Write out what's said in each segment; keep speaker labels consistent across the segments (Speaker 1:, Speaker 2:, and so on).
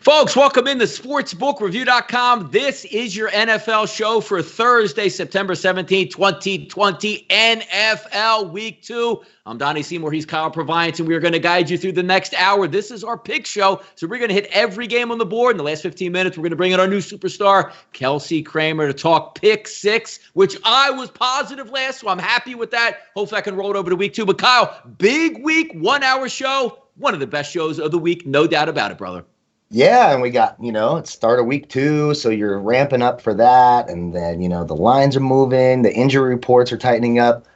Speaker 1: Folks, welcome in to sportsbookreview.com. This is your NFL show for Thursday, September 17th, 2020, NFL Week 2. I'm Donnie Seymour. He's Kyle Purviance, and we are going to guide you through the next hour. This is our pick show, so we're going to hit every game on the board. In the last 15 minutes, we're going to bring in our new superstar, Kelsey Kramer, to talk Pick 6, which I was positive last, so I'm happy with that. Hopefully I can roll it over to Week 2. But Kyle, big week, 1 hour show, one of the best shows of the week, no doubt about it, brother.
Speaker 2: Yeah, and we got, it's start of week 2, so you're ramping up for that, and then, the lines are moving, the injury reports are tightening up.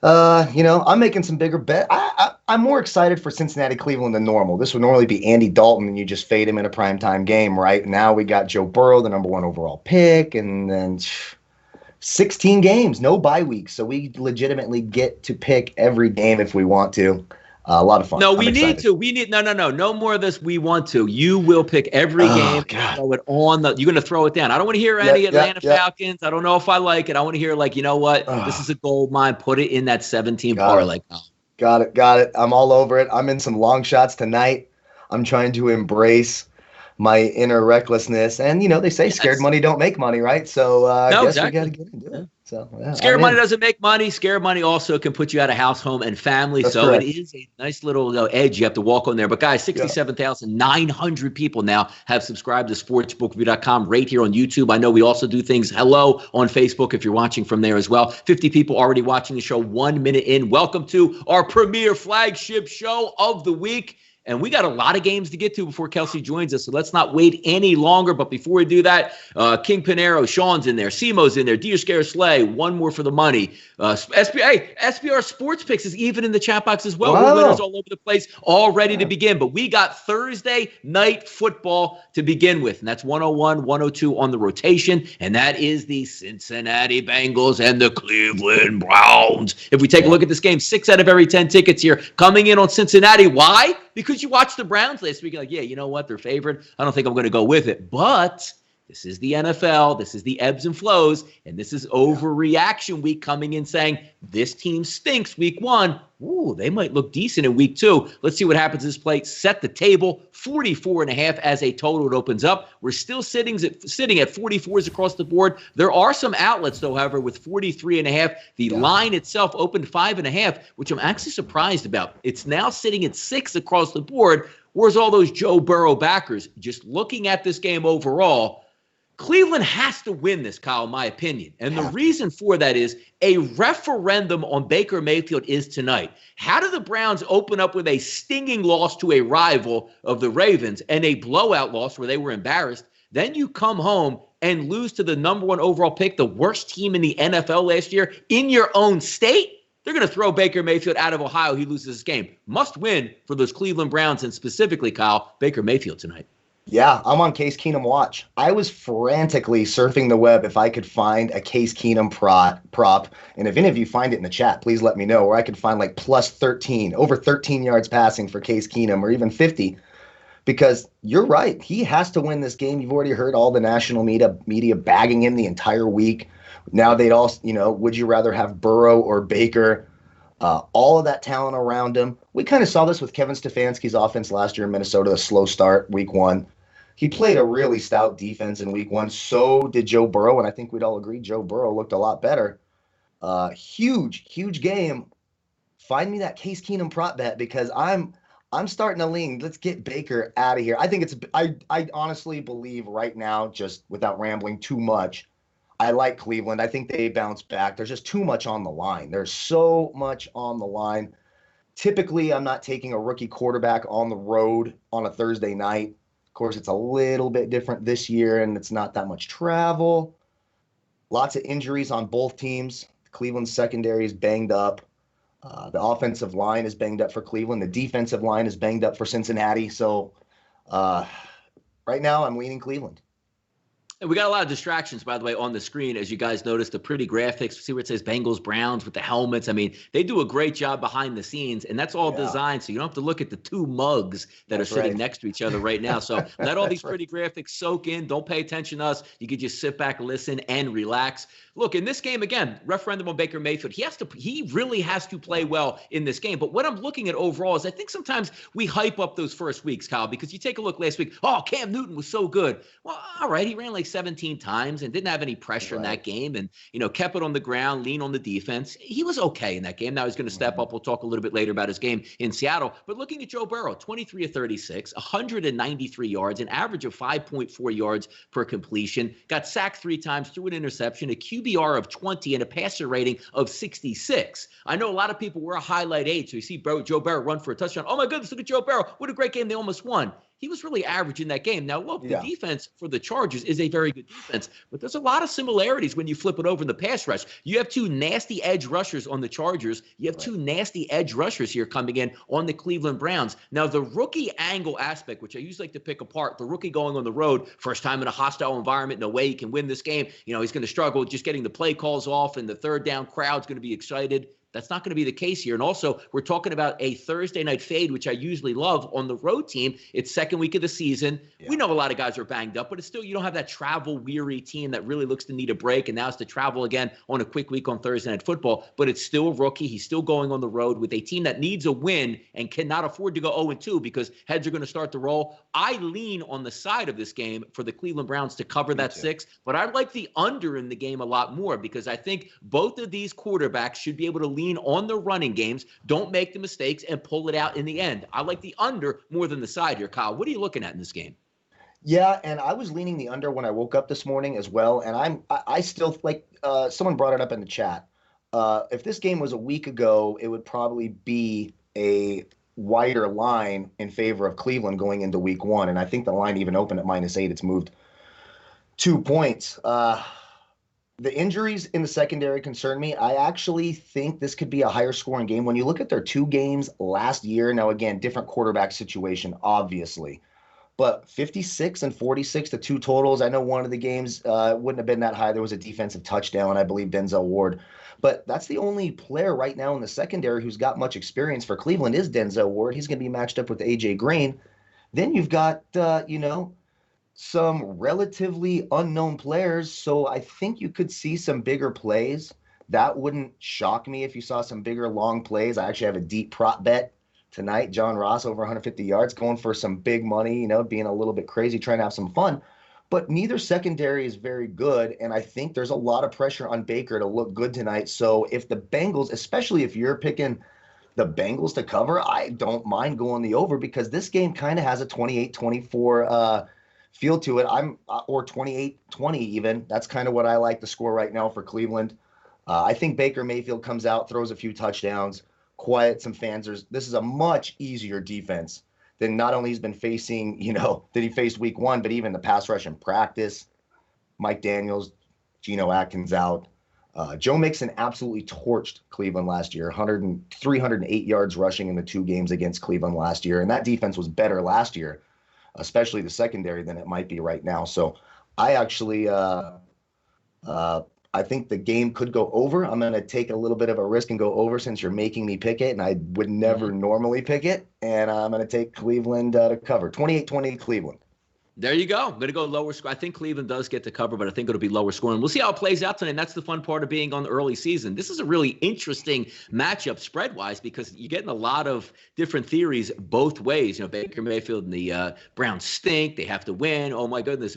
Speaker 2: I'm making some bigger bet. I'm more excited for Cincinnati, Cleveland than normal. This would normally be Andy Dalton, and you just fade him in a primetime game, right? Now we got Joe Burrow, the number 1 overall pick, and then 16 games, no bye weeks, so we legitimately get to pick every game if we want to. A lot of fun.
Speaker 1: No, we need to. No more of this. We want to. You will pick every game.
Speaker 2: God.
Speaker 1: Throw it on the. You're going to throw it down. I don't want to hear any Atlanta Falcons. I don't know if I like it. I want to hear you know what? This is a gold mine. Put it in that 17 parlay.
Speaker 2: Got it. I'm all over it. I'm in some long shots tonight. I'm trying to embrace my inner recklessness, and they say scared money don't make money, right? So I guess exactly. We got to get into it. So
Speaker 1: scared money doesn't make money. Scared money also can put you out of house, home, and family. That's correct. It is a nice little edge you have to walk on there. But guys, 67,900 people now have subscribed to sportsbookreview.com right here on YouTube. I know we also do things on Facebook if you're watching from there as well. 50 people already watching the show 1 minute in. Welcome to our premier flagship show of the week. And we got a lot of games to get to before Kelsey joins us, so let's not wait any longer. But before we do that, King Panero, Sean's in there, Simo's in there, Deer Scare Slay, one more for the money. SBR Sports Picks is even in the chat box as well.
Speaker 2: Wow.
Speaker 1: We're winners all over the place, all ready to begin. But we got Thursday night football to begin with, and that's 101, 102 on the rotation, and that is the Cincinnati Bengals and the Cleveland Browns. If we take a look at this game, 6 out of every 10 tickets here coming in on Cincinnati. Why? Because you watched the Browns last week, you're you know what? They're favored. I don't think I'm going to go with it. But this is the NFL. This is the ebbs and flows. And this is overreaction week coming in saying this team stinks week 1. Ooh, they might look decent in week 2. Let's see what happens to this play. Set the table. 44.5 as a total. It opens up. We're still sitting at 44s across the board. There are some outlets, though, however, with 43.5. The line itself opened 5.5, which I'm actually surprised about. It's now sitting at 6 across the board. Where's all those Joe Burrow backers? Just looking at this game overall, Cleveland has to win this, Kyle, in my opinion. And the reason for that is a referendum on Baker Mayfield is tonight. How do the Browns open up with a stinging loss to a rival of the Ravens and a blowout loss where they were embarrassed? Then you come home and lose to the number 1 overall pick, the worst team in the NFL last year, in your own state? They're going to throw Baker Mayfield out of Ohio. He loses this game. Must win for those Cleveland Browns, and specifically, Kyle, Baker Mayfield tonight.
Speaker 2: Yeah, I'm on Case Keenum watch. I was frantically surfing the web if I could find a Case Keenum prop. And if any of you find it in the chat, please let me know, where I could find plus 13, over 13 yards passing for Case Keenum, or even 50. Because you're right, he has to win this game. You've already heard all the national media bagging him the entire week. Now they'd all, would you rather have Burrow or Baker? All of that talent around him. We kind of saw this with Kevin Stefanski's offense last year in Minnesota, the slow start, week 1. He played a really stout defense in week 1. So did Joe Burrow, and I think we'd all agree Joe Burrow looked a lot better. Huge game. Find me that Case Keenum prop bet, because I'm starting to lean. Let's get Baker out of here. I think I honestly believe right now, just without rambling too much, I like Cleveland. I think they bounce back. There's just too much on the line. There's so much on the line. Typically, I'm not taking a rookie quarterback on the road on a Thursday night. Of course, it's a little bit different this year, and it's not that much travel. Lots of injuries on both teams. Cleveland's secondary is banged up. The offensive line is banged up for Cleveland. The defensive line is banged up for Cincinnati. So right now, I'm leaning Cleveland.
Speaker 1: And we got a lot of distractions, by the way, on the screen. As you guys notice, the pretty graphics. See where it says Bengals, Browns with the helmets. I mean, they do a great job behind the scenes, and that's all designed so you don't have to look at the two mugs that are sitting next to each other right now. So let all these pretty graphics soak in. Don't pay attention to us. You can just sit back, listen, and relax. Look, in this game, again, referendum on Baker Mayfield. He really has to play well in this game. But what I'm looking at overall is I think sometimes we hype up those first weeks, Kyle, because you take a look last week. Oh, Cam Newton was so good. Well, all right, he ran like 17 times and didn't have any pressure in that game and, kept it on the ground, lean on the defense. He was okay in that game. Now he's going to step up. We'll talk a little bit later about his game in Seattle. But looking at Joe Burrow, 23 of 36, 193 yards, an average of 5.4 yards per completion, got sacked 3 times, threw an interception, a QBR of 20, and a passer rating of 66. I know a lot of people were a highlight age, so you see Joe Burrow run for a touchdown. Oh, my goodness, look at Joe Burrow. What a great game. They almost won. He was really average in that game. Now, look, the defense for the Chargers is a very good defense, but there's a lot of similarities when you flip it over in the pass rush. You have 2 nasty edge rushers on the Chargers. You have 2 nasty edge rushers here coming in on the Cleveland Browns. Now, the rookie angle aspect, which I usually like to pick apart, the rookie going on the road, first time in a hostile environment, no way he can win this game. He's going to struggle just getting the play calls off, and the third down crowd's going to be excited. That's not going to be the case here. And also, we're talking about a Thursday night fade, which I usually love on the road team. It's second week of the season. Yeah. We know a lot of guys are banged up, but it's still, you don't have that travel-weary team that really looks to need a break, and now it's to travel again on a quick week on Thursday Night Football. But it's still a rookie. He's still going on the road with a team that needs a win and cannot afford to go 0-2 because heads are going to start to roll. I lean on the side of this game for the Cleveland Browns to cover that 6, but I like the under in the game a lot more because I think both of these quarterbacks should be able to lean on the running games, don't make the mistakes, and pull it out in the end. I like the under more than the side here, Kyle. What are you looking at in this game?
Speaker 2: Yeah, and I was leaning the under when I woke up this morning as well, and I still, like someone brought it up in the chat. If this game was a week ago, it would probably be a wider line in favor of Cleveland going into week 1, and I think the line even opened at -8. It's moved 2 points. The injuries in the secondary concern me. I actually think this could be a higher scoring game. When you look at their 2 games last year, now again, different quarterback situation, obviously, but 56 and 46, the 2 totals. I know one of the games wouldn't have been that high. There was a defensive touchdown, I believe, Denzel Ward. But that's the only player right now in the secondary who's got much experience for Cleveland is Denzel Ward. He's going to be matched up with A.J. Green. Then you've got, some relatively unknown players, so I think you could see some bigger plays. That wouldn't shock me if you saw some bigger long plays. I actually have a deep prop bet tonight. John Ross over 150 yards, going for some big money, being a little bit crazy, trying to have some fun. But neither secondary is very good, and I think there's a lot of pressure on Baker to look good tonight. So if the Bengals, especially if you're picking the Bengals to cover, I don't mind going the over because this game kind of has a 28-24 feel to it. Or 28-20 even. That's kind of what I like the score right now for Cleveland. I think Baker Mayfield comes out, throws a few touchdowns, quiet some fans. This is a much easier defense than not only he's been facing, that he faced week 1, but even the pass rush in practice. Mike Daniels, Geno Atkins out. Joe Mixon absolutely torched Cleveland last year, 308 yards rushing in the 2 games against Cleveland last year. And that defense was better last year, especially the secondary, than it might be right now. So I actually I think the game could go over. I'm going to take a little bit of a risk and go over since you're making me pick it, and I would never normally pick it. And I'm going to take Cleveland to cover. 28-20 Cleveland.
Speaker 1: There you go. I'm going to go lower score. I think Cleveland does get the cover, but I think it'll be lower scoring. We'll see how it plays out tonight. And that's the fun part of being on the early season. This is a really interesting matchup spread-wise because you're getting a lot of different theories both ways. Baker Mayfield and the Browns stink. They have to win. Oh, my goodness.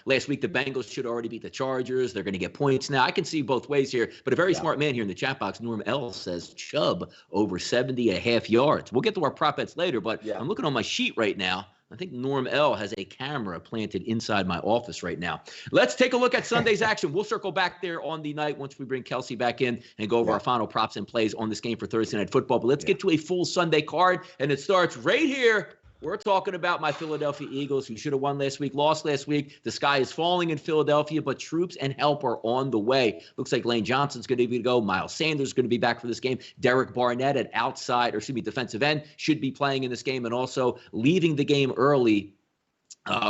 Speaker 1: Last week the Bengals should already beat the Chargers. They're going to get points now. I can see both ways here. But a very smart man here in the chat box, Norm L, says Chubb over 70.5 yards. We'll get to our prop bets later, but I'm looking on my sheet right now. I think Norm L has a camera planted inside my office right now. Let's take a look at Sunday's action. We'll circle back there on the night once we bring Kelsey back in and go over our final props and plays on this game for Thursday Night Football. But let's get to a full Sunday card, and it starts right here. We're talking about my Philadelphia Eagles, who should have won last week, lost last week. The sky is falling in Philadelphia, but troops and help are on the way. Looks like Lane Johnson's going to go. Miles Sanders is going to be back for this game. Derek Barnett at defensive end should be playing in this game, and also leaving the game early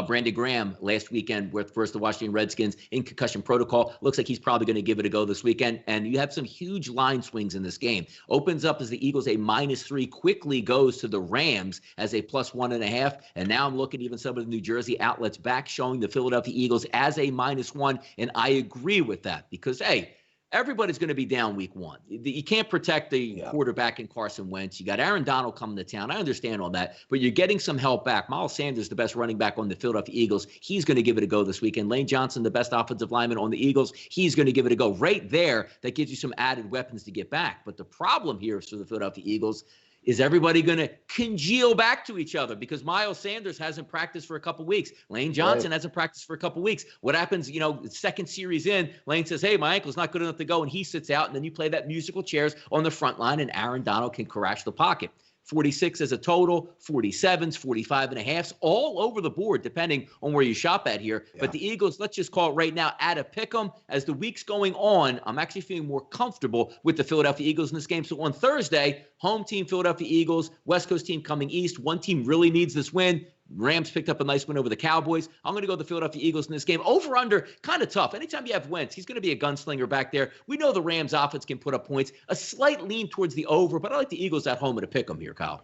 Speaker 1: Brandon Graham last weekend versus the Washington Redskins in concussion protocol. Looks like he's probably going to give it a go this weekend. And you have some huge line swings in this game. Opens up as the Eagles a -3, quickly goes to the Rams as a +1.5. And now I'm looking even some of the New Jersey outlets back showing the Philadelphia Eagles as a -1. And I agree with that because, hey, everybody's going to be down week one. You can't protect the quarterback in Carson Wentz. You got Aaron Donald coming to town. I understand all that, but you're getting some help back. Miles Sanders, the best running back on the Philadelphia Eagles, he's going to give it a go this weekend. Lane Johnson, the best offensive lineman on the Eagles, he's going to give it a go. Right there, that gives you some added weapons to get back. But the problem here for the Philadelphia Eagles is everybody going to congeal back to each other because Miles Sanders hasn't practiced for a couple weeks. Lane Johnson hasn't practiced for a couple weeks. What happens, second series in, Lane says, hey, my ankle's not good enough to go, and he sits out, and then you play that musical chairs on the front line, and Aaron Donald can crash the pocket. 46 as a total, 47s, 45.5s, all over the board, depending on where you shop at here. Yeah. But the Eagles, let's just call it right now, at a pick 'em. As the week's going on, I'm actually feeling more comfortable with the Philadelphia Eagles in this game. So on Thursday, home team Philadelphia Eagles, West Coast team coming east. One team really needs this win. Rams picked up a nice win over the Cowboys. I'm going to go the Philadelphia Eagles in this game. Over under, kind of tough. Anytime you have Wentz, he's going to be a gunslinger back there. We know the Rams offense can put up points. A slight lean towards the over, but I like the Eagles at home at a pick 'em here, Kyle.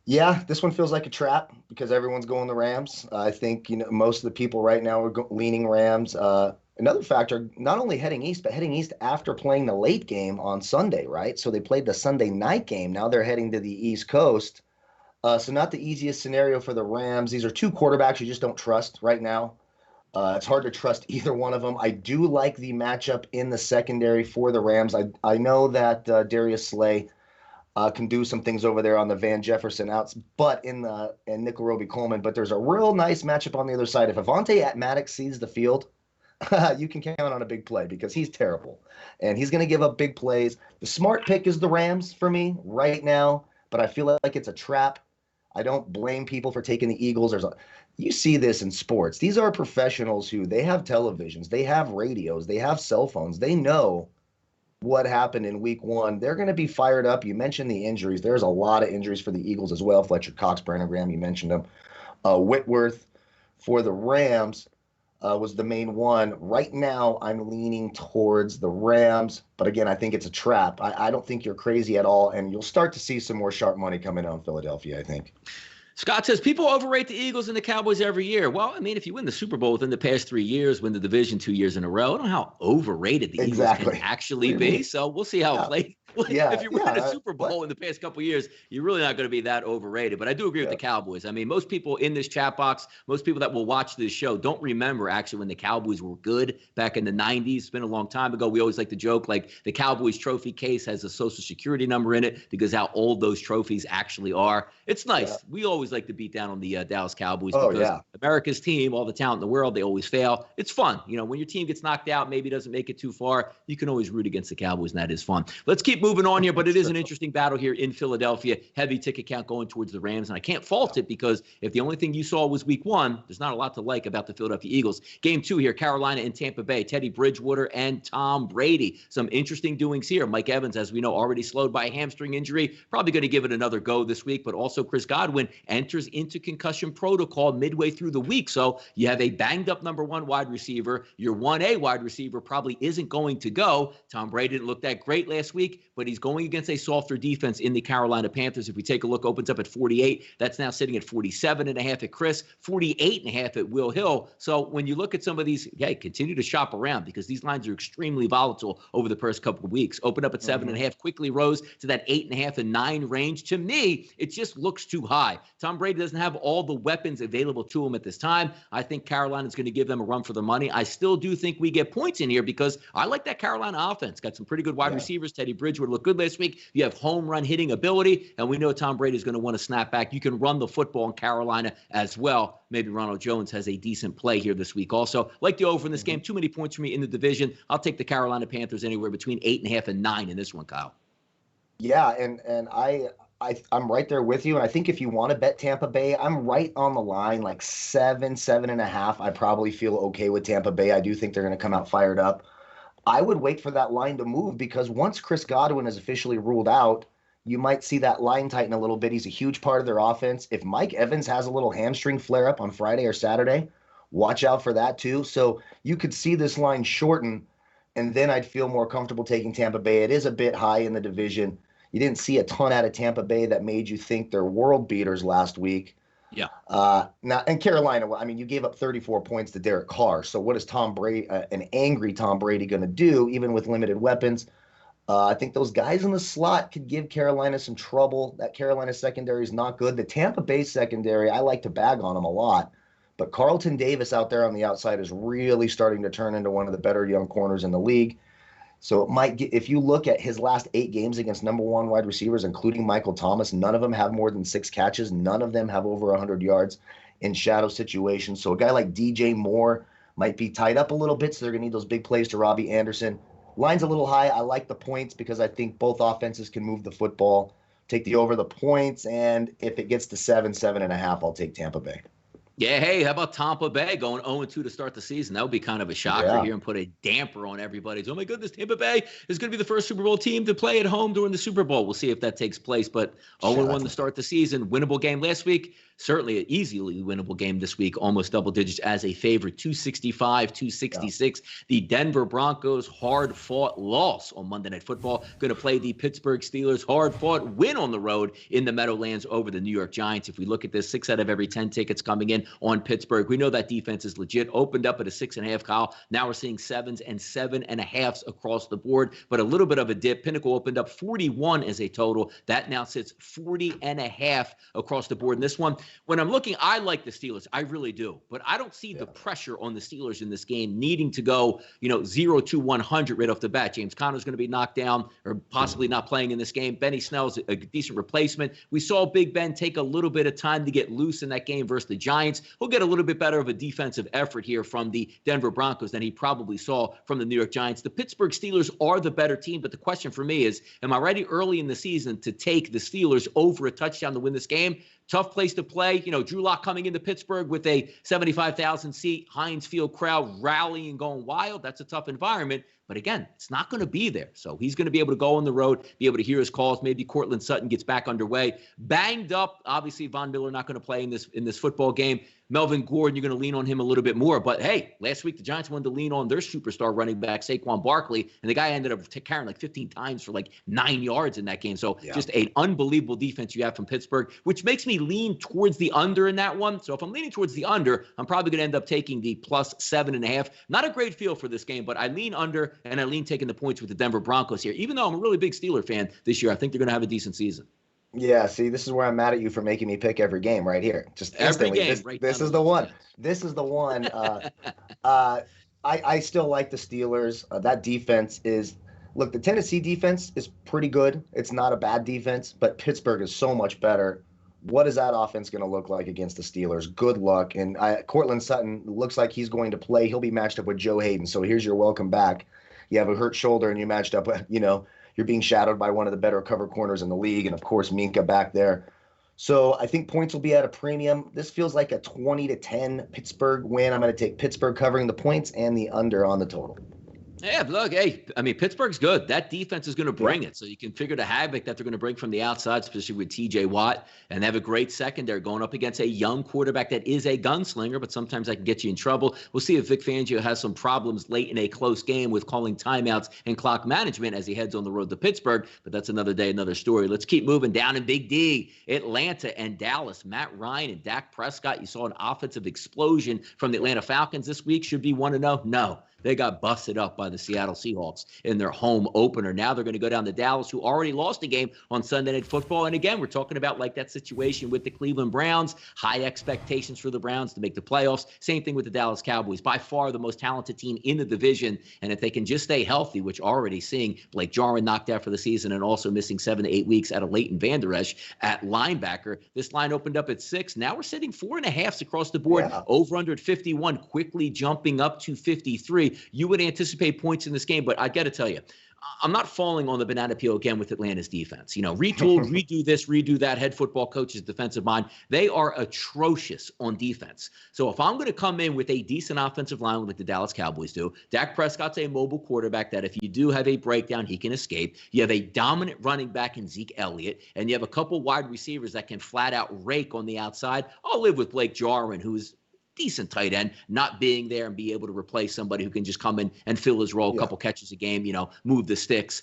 Speaker 2: Yeah, this one feels like a trap because everyone's going the Rams. I think most of the people right now are leaning Rams. Another factor, not only heading east, but heading east after playing the late game on Sunday, right? So they played the Sunday night game. Now they're heading to the East Coast. So not the easiest scenario for the Rams. These are two quarterbacks you just don't trust right now. It's hard to trust either one of them. I do like the matchup in the secondary for the Rams. I know that Darius Slay can do some things over there on the Van Jefferson outs, and Nickel Roby Coleman. But there's a real nice matchup on the other side. If Avonte Maddox sees the field, you can count on a big play because he's terrible. And he's going to give up big plays. The smart pick is the Rams for me right now, but I feel like it's a trap. I don't blame people for taking the Eagles. You see this in sports. These are professionals who they have televisions, they have radios, they have cell phones. They know what happened in week one. They're going to be fired up. You mentioned the injuries. There's a lot of injuries for the Eagles as well. Fletcher Cox, Brandon Graham, you mentioned them. Whitworth for the Rams was the main one. Right now, I'm leaning towards the Rams. But again, I think it's a trap. I don't think you're crazy at all. And you'll start to see some more sharp money coming out in Philadelphia, I think.
Speaker 1: Scott says people overrate the Eagles and the Cowboys every year. Well, I mean, if you win the Super Bowl within the past 3 years, win the division 2 years in a row, I don't know how overrated the Eagles can actually be. So we'll see how it plays. If you're winning a Super Bowl in the past couple of years, you're really not going to be that overrated. But I do agree with the Cowboys. I mean, most people in this chat box, most people that will watch this show don't remember actually when the Cowboys were good back in the 90s. It's been a long time ago. We always like to joke like the Cowboys trophy case has a social security number in it because how old those trophies actually are. It's nice. Yeah. We always like to beat down on the Dallas Cowboys because America's team, all the talent in the world, they always fail. It's fun. When your team gets knocked out, maybe doesn't make it too far, you can always root against the Cowboys, and that is fun. Let's keep moving on here, but it is an interesting battle here in Philadelphia. Heavy ticket count going towards the Rams, and I can't fault it because if the only thing you saw was week one, there's not a lot to like about the Philadelphia Eagles. Game 2 here, Carolina and Tampa Bay. Teddy Bridgewater and Tom Brady. Some interesting doings here. Mike Evans, as we know, already slowed by a hamstring injury. Probably going to give it another go this week, but also Chris Godwin enters into concussion protocol midway through the week. So you have a banged up number 1 wide receiver. Your 1A wide receiver probably isn't going to go. Tom Brady didn't look that great last week, but he's going against a softer defense in the Carolina Panthers. If we take a look, opens up at 48. That's now sitting at 47.5 at Chris, 48.5 at Will Hill. So when you look at some of these, continue to shop around because these lines are extremely volatile over the first couple of weeks. Opened up at 7.5, quickly rose to that 8.5 and 9 range. To me, it just looks too high. Tom Brady doesn't have all the weapons available to him at this time. I think Carolina's going to give them a run for the money. I still do think we get points in here because I like that Carolina offense. Got some pretty good wide receivers. Teddy Bridgewater looked good last week. You have home run hitting ability, and we know Tom Brady is going to want to snap back. You can run the football in Carolina as well. Maybe Ronald Jones has a decent play here this week also. Like the over in this game. Too many points for me in the division. I'll take the Carolina Panthers anywhere between 8.5 and 9 in this one, Kyle.
Speaker 2: Yeah, and I'm right there with you. And I think if you want to bet Tampa Bay, I'm right on the line, like 7.5. I probably feel okay with Tampa Bay. I do think they're going to come out fired up. I would wait for that line to move because once Chris Godwin is officially ruled out, You might see that line tighten a little bit. He's a huge part of their offense. If Mike Evans has a little hamstring flare up on Friday or Saturday, watch out for that too. So you could see this line shorten, and then I'd feel more comfortable taking Tampa Bay. It is a bit high in the division. You didn't see a ton out of Tampa Bay that made you think they're world beaters last week.
Speaker 1: Yeah.
Speaker 2: Now, and Carolina, I mean, you gave up 34 points to Derek Carr. So what is Tom Brady, an angry Tom Brady, going to do, even with limited weapons? I think those guys in the slot could give Carolina some trouble. That Carolina secondary is not good. The Tampa Bay secondary, I like to bag on them a lot. But Carlton Davis out there on the outside is really starting to turn into one of the better young corners in the league. So it might get, if you look at his last 8 games against number 1 wide receivers, including Michael Thomas, none of them have more than 6 catches. None of them have over 100 yards in shadow situations. So a guy like DJ Moore might be tied up a little bit, so they're going to need those big plays to Robbie Anderson. Line's a little high. I like the points because I think both offenses can move the football. Take the over the points, and if it gets to 7.5, I'll take Tampa Bay.
Speaker 1: Yeah, hey, how about Tampa Bay going 0-2 to start the season? That would be kind of a shocker here and put a damper on everybody. Oh, my goodness, Tampa Bay is going to be the first Super Bowl team to play at home during the Super Bowl. We'll see if that takes place. But 0-1 to start the season. Winnable game last week. Certainly an easily winnable game this week, almost double digits as a favorite, 265, 266. Yeah. The Denver Broncos, hard-fought loss on Monday Night Football. Going to play the Pittsburgh Steelers, hard-fought win on the road in the Meadowlands over the New York Giants. If we look at this, 6 out of every 10 tickets coming in on Pittsburgh. We know that defense is legit. Opened up at a 6.5, Kyle. Now we're seeing 7s and 7.5s across the board, but a little bit of a dip. Pinnacle opened up 41 as a total. That now sits 40.5 across the board. And this one, when I'm looking, I like the Steelers. I really do. But I don't see the pressure on the Steelers in this game needing to go, 0-100 right off the bat. James Conner's going to be knocked down or possibly not playing in this game. Benny Snell's a decent replacement. We saw Big Ben take a little bit of time to get loose in that game versus the Giants. He'll get a little bit better of a defensive effort here from the Denver Broncos than he probably saw from the New York Giants. The Pittsburgh Steelers are the better team, but the question for me is, am I ready early in the season to take the Steelers over a touchdown to win this game? Tough place to play. Drew Lock coming into Pittsburgh with a 75,000-seat Heinz Field crowd rallying, going wild. That's a tough environment. But again, it's not going to be there. So he's going to be able to go on the road, be able to hear his calls. Maybe Cortland Sutton gets back underway. Banged up. Obviously, Von Miller not going to play in this football game. Melvin Gordon, you're going to lean on him a little bit more. But, hey, last week the Giants wanted to lean on their superstar running back, Saquon Barkley, and the guy ended up carrying like 15 times for like 9 yards in that game. So just an unbelievable defense you have from Pittsburgh, which makes me lean towards the under in that one. So if I'm leaning towards the under, I'm probably going to end up taking the plus 7.5. Not a great feel for this game, but I lean under and I lean taking the points with the Denver Broncos here. Even though I'm a really big Steeler fan this year, I think they're going to have a decent season. Yeah,
Speaker 2: see, this is where I'm mad at you for making me pick every game right here. Just instantly.
Speaker 1: Every game.
Speaker 2: This is the one. This is the one. I still like the Steelers. That defense is – look, the Tennessee defense is pretty good. It's not a bad defense, but Pittsburgh is so much better. What is that offense going to look like against the Steelers? Good luck. And Cortland Sutton looks like he's going to play. He'll be matched up with Joe Hayden. So here's your welcome back. You have a hurt shoulder and you matched up, you're being shadowed by one of the better cover corners in the league, and of course Minka back there. So I think points will be at a premium. This feels like a 20-10 Pittsburgh win. I'm going to take Pittsburgh covering the points and the under on the total.
Speaker 1: Yeah, look, hey, I mean, Pittsburgh's good. That defense is going to bring it. So you can figure the havoc that they're going to bring from the outside, especially with T.J. Watt. And they have a great secondary going up against a young quarterback that is a gunslinger, but sometimes that can get you in trouble. We'll see if Vic Fangio has some problems late in a close game with calling timeouts and clock management as he heads on the road to Pittsburgh. But that's another day, another story. Let's keep moving down in Big D. Atlanta and Dallas. Matt Ryan and Dak Prescott. You saw an offensive explosion from the Atlanta Falcons this week. Should be 1-0? No. They got busted up by the Seattle Seahawks in their home opener. Now they're going to go down to Dallas, who already lost a game on Sunday Night Football. And again, we're talking about like that situation with the Cleveland Browns. High expectations for the Browns to make the playoffs. Same thing with the Dallas Cowboys. By far the most talented team in the division. And if they can just stay healthy, which already seeing Blake Jarwin knocked out for the season and also missing 7 to 8 weeks out of Leighton Vander Esch at linebacker. This line opened up at 6. Now we're sitting 4.5s across the board. Over under at 51, quickly jumping up to 53. certainly you would anticipate points in this game, but I got to tell you, I'm not falling on the banana peel again with Atlanta's defense. Retooled, redo this, redo that, head football coaches, defensive mind. They are atrocious on defense. So if I'm going to come in with a decent offensive line like the Dallas Cowboys do, Dak Prescott's a mobile quarterback that if you do have a breakdown, he can escape. You have a dominant running back in Zeke Elliott, and you have a couple wide receivers that can flat out rake on the outside. I'll live with Blake Jarwin, who's decent tight end, not being there and be able to replace somebody who can just come in and fill his role, a couple catches a game, move the sticks.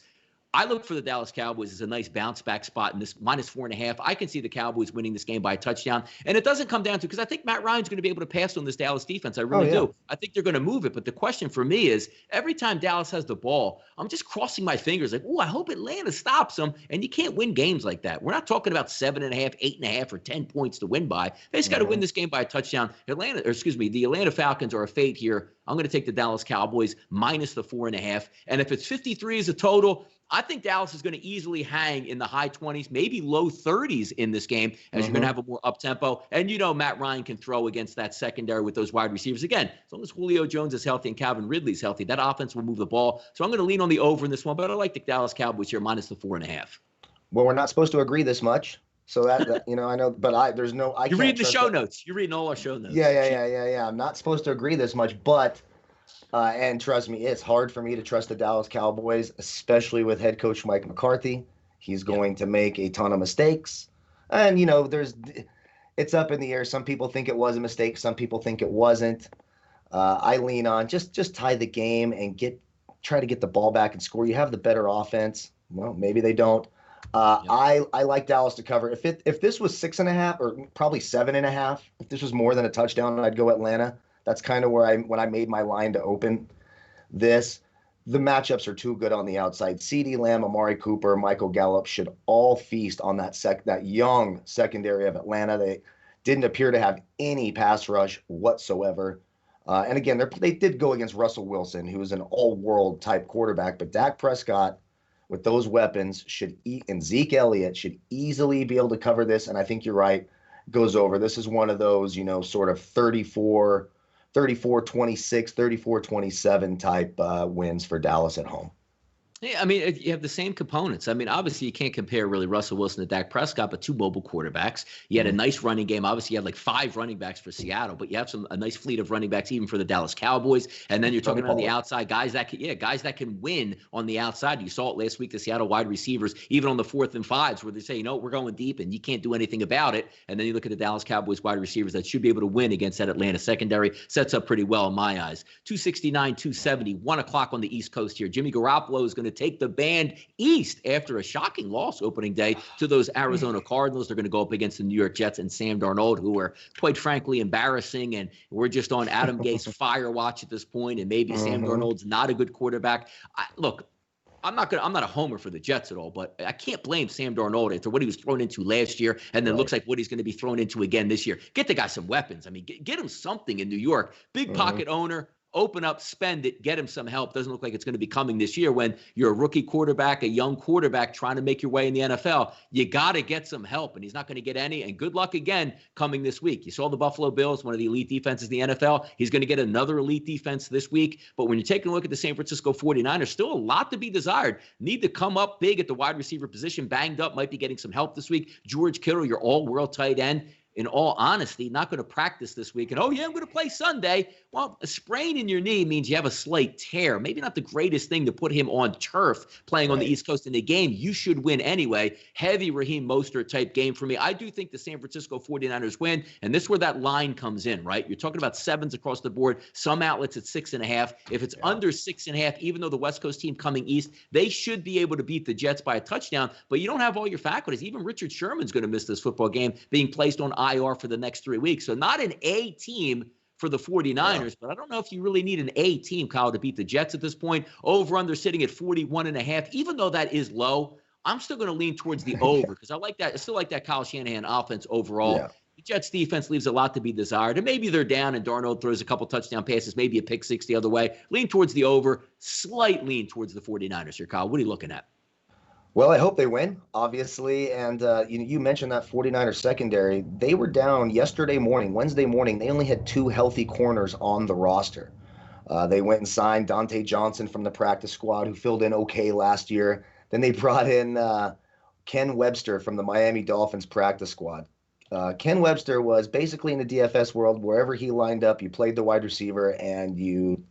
Speaker 1: I look for the Dallas Cowboys as a nice bounce back spot in this -4.5. I can see the Cowboys winning this game by a touchdown. And it doesn't come down to, because I think Matt Ryan's going to be able to pass on this Dallas defense. I really do. I think they're going to move it. But the question for me is, every time Dallas has the ball, I'm just crossing my fingers like, I hope Atlanta stops them. And you can't win games like that. We're not talking about 7.5, 8.5, or 10 points to win by. They just got to win this game by a touchdown. The Atlanta Falcons are a fade here. I'm going to take the Dallas Cowboys minus the 4.5. And if it's 53 as a total, I think Dallas is going to easily hang in the high 20s, maybe low 30s in this game, as you're going to have a more up-tempo. And Matt Ryan can throw against that secondary with those wide receivers. Again, as long as Julio Jones is healthy and Calvin Ridley's healthy, that offense will move the ball. So I'm going to lean on the over in this one, but I like the Dallas Cowboys here minus the 4.5.
Speaker 2: Well, we're not supposed to agree this much. So that I know, but there's no.
Speaker 1: You're reading the show notes. You're reading all our show notes.
Speaker 2: Yeah. I'm not supposed to agree this much, but and trust me, it's hard for me to trust the Dallas Cowboys, especially with head coach Mike McCarthy. He's going to make a ton of mistakes, and it's up in the air. Some people think it was a mistake. Some people think it wasn't. I lean on just tie the game and try to get the ball back and score. You have the better offense. Well, maybe they don't. I like Dallas to cover. If this was 6.5 or probably 7.5, if this was more than a touchdown, I'd go Atlanta. That's kind of when I made my line to open this. The matchups are too good on the outside. CeeDee Lamb, Amari Cooper, Michael Gallup should all feast on that young secondary of Atlanta. They didn't appear to have any pass rush whatsoever. And again, they did go against Russell Wilson, who is an all-world type quarterback. But Dak Prescott, with those weapons, and Zeke Elliott should easily be able to cover this. And I think you're right, goes over. This is one of those, sort of 34-26, 34-27 type wins for Dallas at home.
Speaker 1: Yeah, I mean, you have the same components. I mean, obviously, you can't compare really Russell Wilson to Dak Prescott, but two mobile quarterbacks. You had a nice running game. Obviously, you had like 5 running backs for Seattle, but you have a nice fleet of running backs even for the Dallas Cowboys. And then you're talking on the outside, guys that can win on the outside. You saw it last week, the Seattle wide receivers, even on the 4th and 5s, where they say, we're going deep and you can't do anything about it. And then you look at the Dallas Cowboys wide receivers that should be able to win against that Atlanta secondary. Sets up pretty well in my eyes. 269, 270, 1 o'clock on the East Coast here. Jimmy Garoppolo is going to take the band east after a shocking loss opening day to those Arizona Cardinals. They're going to go up against the New York Jets and Sam Darnold, who are quite frankly embarrassing. And we're just on Adam Gase fire watch at this point. And maybe Sam Darnold's not a good quarterback. I'm not a homer for the Jets at all, but I can't blame Sam Darnold after what he was thrown into last year, and then looks like what he's going to be thrown into again this year. Get the guy some weapons. I mean, get him something in New York. Big pocket owner. Open up, spend it, get him some help. Doesn't look like it's going to be coming this year when you're a rookie quarterback, a young quarterback trying to make your way in the NFL. You got to get some help, and he's not going to get any. And good luck again coming this week. You saw the Buffalo Bills, one of the elite defenses in the NFL. He's going to get another elite defense this week. But when you're taking a look at the San Francisco 49ers, still a lot to be desired. Need to come up big at the wide receiver position. Banged up, might be getting some help this week. George Kittle, your all-world tight end. In all honesty, not going to practice this week. And, I'm going to play Sunday. Well, a sprain in your knee means you have a slight tear. Maybe not the greatest thing to put him on turf playing on the East Coast in the game. You should win anyway. Heavy Raheem Mostert type game for me. I do think the San Francisco 49ers win. And this is where that line comes in, right? You're talking about 7s across the board. Some outlets at 6.5. If it's under 6.5, even though the West Coast team coming east, they should be able to beat the Jets by a touchdown. But you don't have all your faculties. Even Richard Sherman's going to miss this football game, being placed on IR for the next 3 weeks. So not an A team for the 49ers, but I don't know if you really need an A team, Kyle, to beat the Jets at this point. Over under sitting at 41.5. Even though that is low, I'm still going to lean towards the over because I like that. I still like that Kyle Shanahan offense overall. Yeah. The Jets defense leaves a lot to be desired. And maybe they're down and Darnold throws a couple touchdown passes, maybe a pick 6 the other way. Lean towards the over, slight lean towards the 49ers here, Kyle. What are you looking at?
Speaker 2: Well, I hope they win, obviously. And you mentioned that 49ers secondary. They were down Wednesday morning. They only had 2 healthy corners on the roster. They went and signed Dante Johnson from the practice squad, who filled in okay last year. Then they brought in Ken Webster from the Miami Dolphins practice squad. Ken Webster was basically in the DFS world. Wherever he lined up, you played the wide receiver and you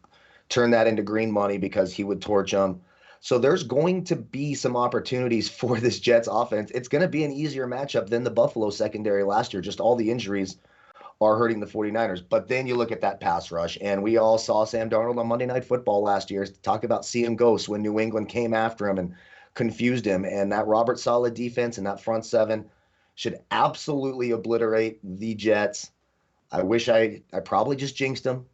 Speaker 2: turned that into green money because he would torch them. So there's going to be some opportunities for this Jets offense. It's going to be an easier matchup than the Buffalo secondary last year. Just all the injuries are hurting the 49ers. But then you look at that pass rush, and we all saw Sam Darnold on Monday Night Football last year talk about seeing ghosts when New England came after him and confused him. And that Robert Saleh defense and that front seven should absolutely obliterate the Jets. I wish I probably just jinxed them.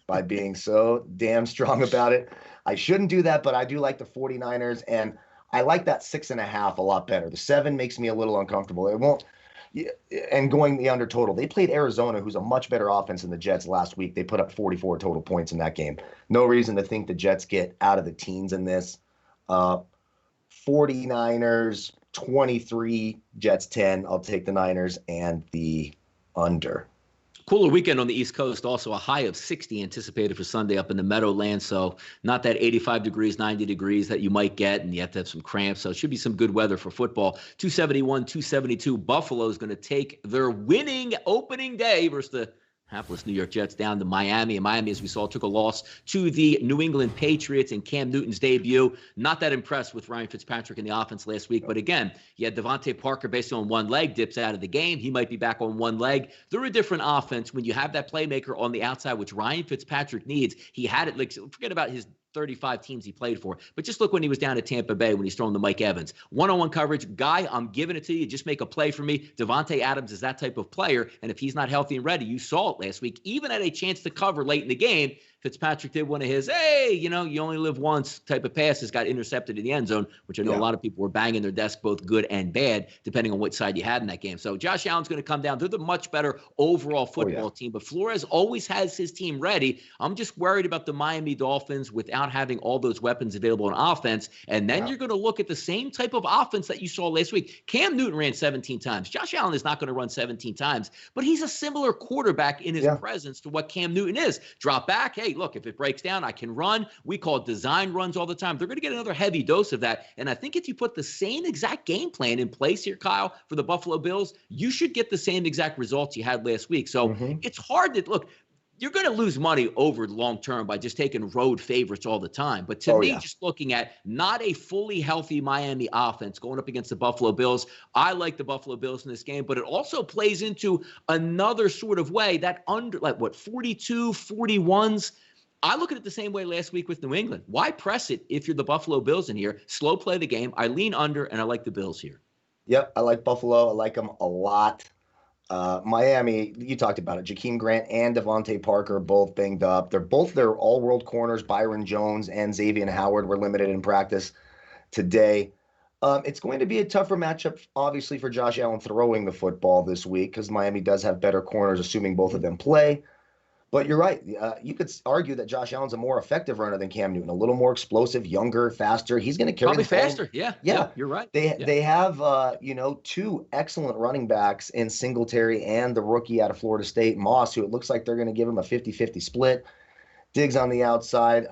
Speaker 2: By being so damn strong about it. I shouldn't do that, but I do like the 49ers, and I like that 6.5 a lot better. The 7 makes me a little uncomfortable. It won't. And going the under total. They played Arizona, who's a much better offense than the Jets last week. They put up 44 total points in that game. No reason to think the Jets get out of the teens in this. 49ers 23, Jets 10. I'll take the Niners and the under.
Speaker 1: Cooler weekend on the East Coast. Also a high of 60 anticipated for Sunday up in the Meadowlands. So not that 85 degrees, 90 degrees that you might get, and you have to have some cramps. So it should be some good weather for football. 271, 272. Buffalo is going to take their winning opening day versus the hapless New York Jets down to Miami. And Miami, as we saw, took a loss to the New England Patriots in Cam Newton's debut. Not that impressed with Ryan Fitzpatrick in the offense last week. But again, you had Devontae Parker basically on one leg, dips out of the game. He might be back on one leg. They're a different offense when you have that playmaker on the outside, which Ryan Fitzpatrick needs. He had it. Like, forget about his 35 teams he played for. But just look when he was down at Tampa Bay when he's throwing to Mike Evans. One-on-one coverage. Guy, I'm giving it to you. Just make a play for me. Devontae Adams is that type of player. And if he's not healthy and ready, you saw it last week. Even at a chance to cover late in the game, Fitzpatrick did one of his, hey, you only live once type of passes, got intercepted in the end zone, which I know a lot of people were banging their desk, both good and bad, depending on which side you had in that game. So Josh Allen's going to come down. They're the much better overall football team, but Flores always has his team ready. I'm just worried about the Miami Dolphins without having all those weapons available on offense. And then you're going to look at the same type of offense that you saw last week. Cam Newton ran 17 times. Josh Allen is not going to run 17 times, but he's a similar quarterback in his presence to what Cam Newton is. Drop back. Hey, look, if it breaks down, I can run. We call it design runs all the time. They're going to get another heavy dose of that. And I think if you put the same exact game plan in place here, Kyle, for the Buffalo Bills, you should get the same exact results you had last week. So it's hard to look. You're going to lose money over long term by just taking road favorites all the time. But to me, just looking at not a fully healthy Miami offense going up against the Buffalo Bills, I like the Buffalo Bills in this game. But it also plays into another sort of way that under, 42, 41s. I look at it the same way last week with New England. Why press it if you're the Buffalo Bills in here? Slow play the game. I lean under, and I like the Bills here.
Speaker 2: Yep, I like Buffalo. I like them a lot. Miami, you talked about it. Jakeem Grant and Devontae Parker both banged up. They're all-world corners. Byron Jones and Xavier Howard were limited in practice today. It's going to be a tougher matchup, obviously, for Josh Allen throwing the football this week because Miami does have better corners, assuming both of them play. But you're right. You could argue that Josh Allen's a more effective runner than Cam Newton, a little more explosive, younger, faster. He's going to carry
Speaker 1: probably
Speaker 2: the ball.
Speaker 1: Faster. Yeah, you're right.
Speaker 2: They have two excellent running backs in Singletary and the rookie out of Florida State, Moss, who it looks like they're going to give him a 50-50 split. Diggs on the outside.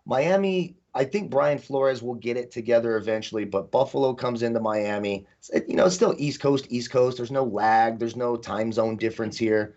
Speaker 2: Miami, I think Brian Flores will get it together eventually, but Buffalo comes into Miami. It's still East Coast. There's no lag. There's no time zone difference here.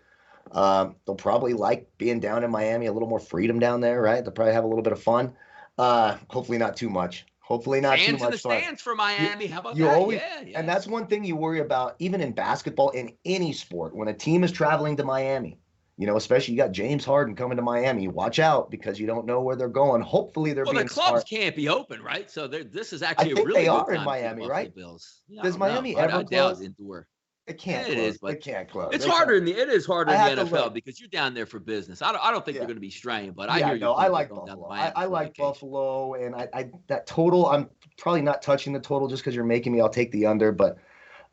Speaker 2: They'll probably like being down in Miami, a little more freedom down there, right? They'll probably have a little bit of fun. Hopefully not too much.
Speaker 1: Fans in the stands for Miami. How about that?
Speaker 2: Always, and that's one thing you worry about, even in basketball, in any sport, when a team is traveling to Miami, especially you got James Harden coming to Miami. Watch out because you don't know where they're going. Hopefully they're being
Speaker 1: the clubs
Speaker 2: smart.
Speaker 1: can't be open, right? So this is actually
Speaker 2: I think
Speaker 1: a really
Speaker 2: they
Speaker 1: good
Speaker 2: are
Speaker 1: time
Speaker 2: in Miami, right?
Speaker 1: Bills.
Speaker 2: Does Miami ever close?
Speaker 1: Indoor.
Speaker 2: It can't.
Speaker 1: It
Speaker 2: close.
Speaker 1: is, but
Speaker 2: it can't close.
Speaker 1: It is harder in the NFL because you're down there for business. I don't think you're going to be straying, but I hear you.
Speaker 2: No, I like Buffalo. I like Buffalo, and I that total. I'm probably not touching the total just because you're making me. I'll take the under, but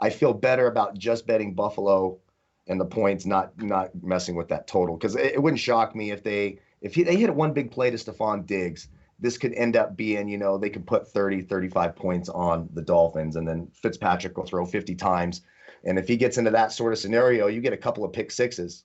Speaker 2: I feel better about just betting Buffalo and the points, not messing with that total because it wouldn't shock me if they hit one big play to Stephon Diggs. This could end up being, they could put 30, 35 points on the Dolphins, and then Fitzpatrick will throw 50 times. And if he gets into that sort of scenario, you get a couple of pick sixes.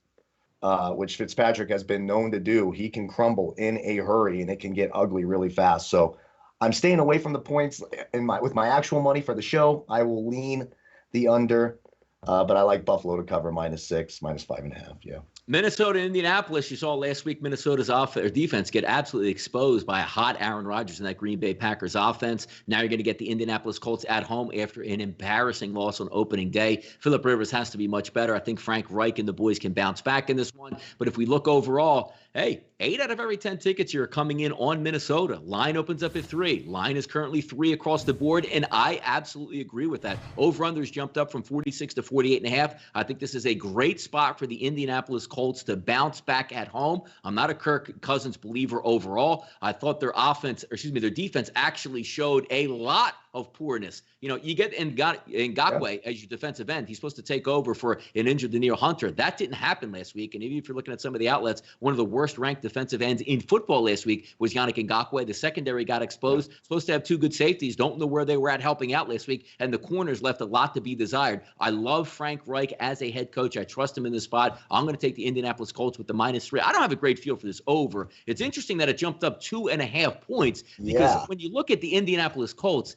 Speaker 2: which Fitzpatrick has been known to do. He can crumble in a hurry, and it can get ugly really fast. So I'm staying away from the points with my actual money for the show. I will lean the under, but I like Buffalo to cover -6, -5.5. Yeah.
Speaker 1: Minnesota, Indianapolis. You saw last week Minnesota's defense get absolutely exposed by a hot Aaron Rodgers and that Green Bay Packers offense. Now you're going to get the Indianapolis Colts at home after an embarrassing loss on opening day. Phillip Rivers has to be much better. I think Frank Reich and the boys can bounce back in this one. But if we look overall, hey, 8 out of every 10 tickets here are coming in on Minnesota. Line opens up at 3. Line is currently 3 across the board, and I absolutely agree with that. Over-unders jumped up from 46 to 48.5. I think this is a great spot for the Indianapolis Colts to bounce back at home. I'm not a Kirk Cousins believer overall. I thought their defense actually showed a lot of poorness. You know, you get Ngakoue as your defensive end. He's supposed to take over for an injured Danielle Hunter. That didn't happen last week. And even if you're looking at some of the outlets, one of the worst ranked defensive ends in football last week was Yannick Ngakoue. The secondary got exposed. Supposed to have 2 good safeties. Don't know where they were at helping out last week. And the corners left a lot to be desired. I love Frank Reich as a head coach. I trust him in this spot. I'm going to take the Indianapolis Colts with the -3. I don't have a great feel for this over. It's interesting that it jumped up 2.5 points because when you look at the Indianapolis Colts,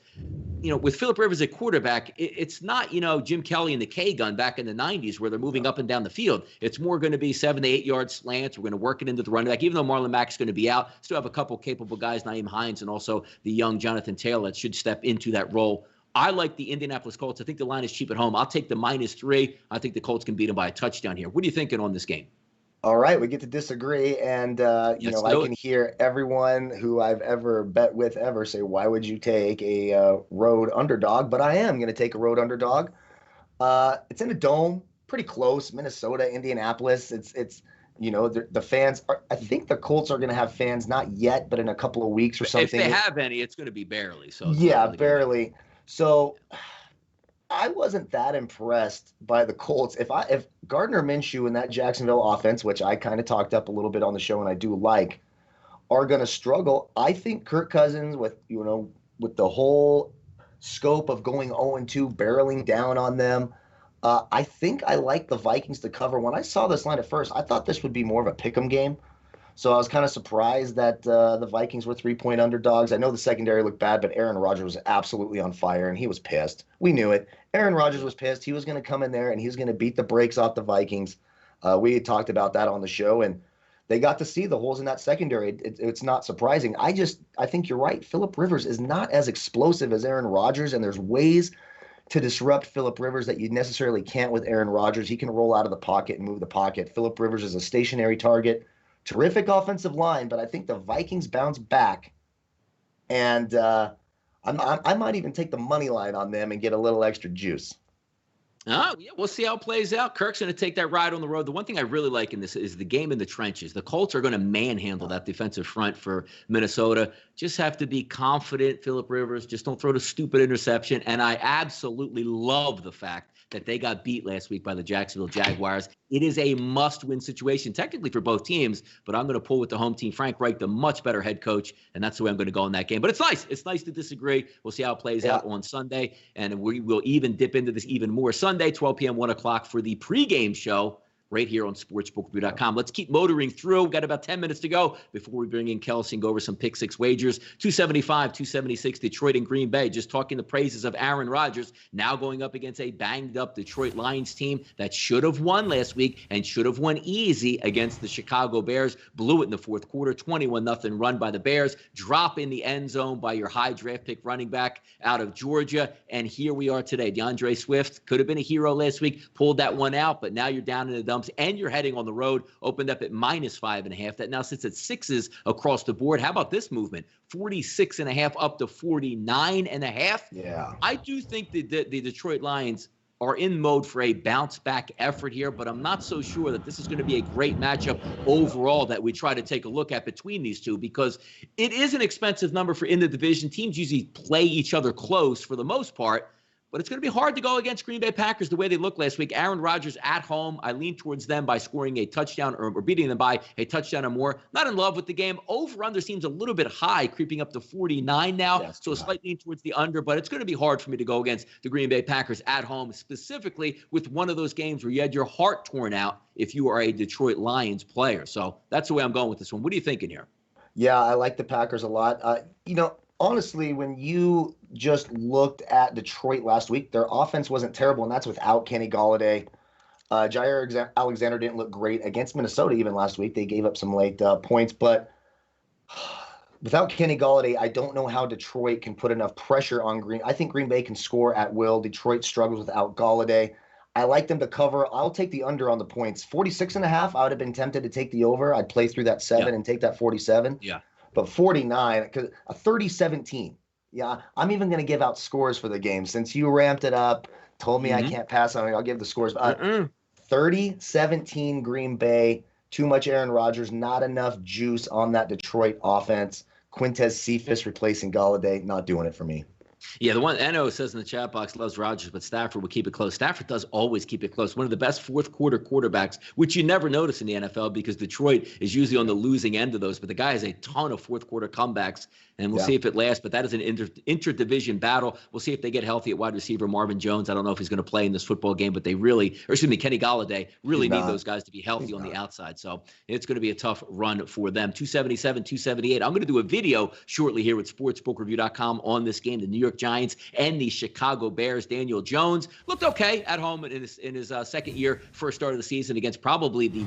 Speaker 1: you know, with Phillip Rivers at quarterback, it's not, you know, Jim Kelly and the K-gun back in the 90s where they're moving up and down the field. It's more going to be 7 to 8 yard slants. We're going to work it into the running back. Even though Marlon Mack's going to be out, still have a couple capable guys, Naeem Hines and also the young Jonathan Taylor that should step into that role. I like the Indianapolis Colts. I think the line is cheap at home. I'll take the -3. I think the Colts can beat them by a touchdown here. What are you thinking on this game?
Speaker 2: All right, we get to disagree, and I can hear everyone who I've ever bet with ever say, "Why would you take a road underdog?" But I am going to take a road underdog. It's in a dome, pretty close. Minnesota, Indianapolis. It's the fans are. I think the Colts are going to have fans, not yet, but in a couple of weeks or something.
Speaker 1: If they have any, it's going to be barely. So
Speaker 2: yeah, barely. So I wasn't that impressed by the Colts. If Gardner Minshew and that Jacksonville offense, which I kind of talked up a little bit on the show and I do like, are going to struggle, I think Kirk Cousins with the whole scope of going 0-2, barreling down on them, I think I like the Vikings to cover. When I saw this line at first, I thought this would be more of a pick'em game. So I was kind of surprised that the Vikings were 3-point underdogs. I know the secondary looked bad, but Aaron Rodgers was absolutely on fire, and he was pissed. We knew it. Aaron Rodgers was pissed. He was going to come in there, and he was going to beat the brakes off the Vikings. We had talked about that on the show, and they got to see the holes in that secondary. It's not surprising. I think you're right. Phillip Rivers is not as explosive as Aaron Rodgers, and there's ways to disrupt Phillip Rivers that you necessarily can't with Aaron Rodgers. He can roll out of the pocket and move the pocket. Phillip Rivers is a stationary target. Terrific offensive line, but I think the Vikings bounce back, and I might even take the money line on them and get a little extra juice.
Speaker 1: Yeah, we'll see how it plays out. Kirk's going to take that ride on the road. The one thing I really like in this is the game in the trenches. The Colts are going to manhandle that defensive front for Minnesota. Just have to be confident, Phillip Rivers. Just don't throw the stupid interception. And I absolutely love the fact that they got beat last week by the Jacksonville Jaguars. It is a must-win situation, technically for both teams, but I'm going to pull with the home team. Frank Reich, the much better head coach, and that's the way I'm going to go in that game. But it's nice. It's nice to disagree. We'll see how it plays out on Sunday, and we will even dip into this even more Sunday, 12 p.m., 1 o'clock for the pregame show right here on sportsbookreview.com. Let's keep motoring through. We've got about 10 minutes to go before we bring in Kelsey and go over some pick six wagers. 275, 276, Detroit and Green Bay. Just talking the praises of Aaron Rodgers, now going up against a banged-up Detroit Lions team that should have won last week and should have won easy against the Chicago Bears. Blew it in the fourth quarter, 21-0 run by the Bears. Drop in the end zone by your high draft pick running back out of Georgia. And here we are today. DeAndre Swift could have been a hero last week, pulled that one out, but now you're down in the dumps and you're heading on the road. Opened up at -5.5. That now sits at 6s across the board. How about this movement? 46.5 up to 49.5.
Speaker 2: Yeah.
Speaker 1: I do think the Detroit Lions are in mode for a bounce-back effort here, but I'm not so sure that this is going to be a great matchup overall that we try to take a look at between these two, because it is an expensive number for in the division. Teams usually play each other close for the most part, But it's going to be hard to go against Green Bay Packers the way they looked last week. Aaron Rodgers at home. I lean towards them by scoring a touchdown or beating them by a touchdown or more. Not in love with the game. Over-under seems a little bit high, creeping up to 49 now.
Speaker 2: Yeah,
Speaker 1: so a slight lean towards the under. But it's going to be hard for me to go against the Green Bay Packers at home, specifically with one of those games where you had your heart torn out if you are a Detroit Lions player. So that's the way I'm going with this one. What are you thinking here?
Speaker 2: Yeah, I like the Packers a lot. Honestly, when you just looked at Detroit last week, their offense wasn't terrible, and that's without Kenny Golladay. Jair Alexander didn't look great against Minnesota even last week. They gave up some late points, but without Kenny Golladay, I don't know how Detroit can put enough pressure on Green. I think Green Bay can score at will. Detroit struggles without Golladay. I like them to cover. I'll take the under on the points. 46.5, I would have been tempted to take the over. I'd play through that 7 and take that 47.
Speaker 1: Yeah.
Speaker 2: But 49, because a 30-17. Yeah, I'm even going to give out scores for the game. Since you ramped it up, told me I can't pass on it, I'll give the scores. 30-17 Green Bay. Too much Aaron Rodgers, not enough juice on that Detroit offense. Quintez Cephas replacing Golladay, not doing it for me.
Speaker 1: Yeah, the one Eno says in the chat box loves Rodgers, but Stafford will keep it close. Stafford does always keep it close. One of the best fourth quarter quarterbacks, which you never notice in the NFL because Detroit is usually on the losing end of those. But the guy has a ton of fourth quarter comebacks, and we'll see if it lasts. But that is an interdivision battle. We'll see if they get healthy at wide receiver. Marvin Jones, I don't know if he's going to play in this football game, but they really, or excuse me, Kenny Golladay really need those guys to be healthy on the outside. So it's going to be a tough run for them. 277, 278. I'm going to do a video shortly here with sportsbookreview.com on this game, the New York Giants and the Chicago Bears. Daniel Jones looked okay at home in his second year, first start of the season against probably the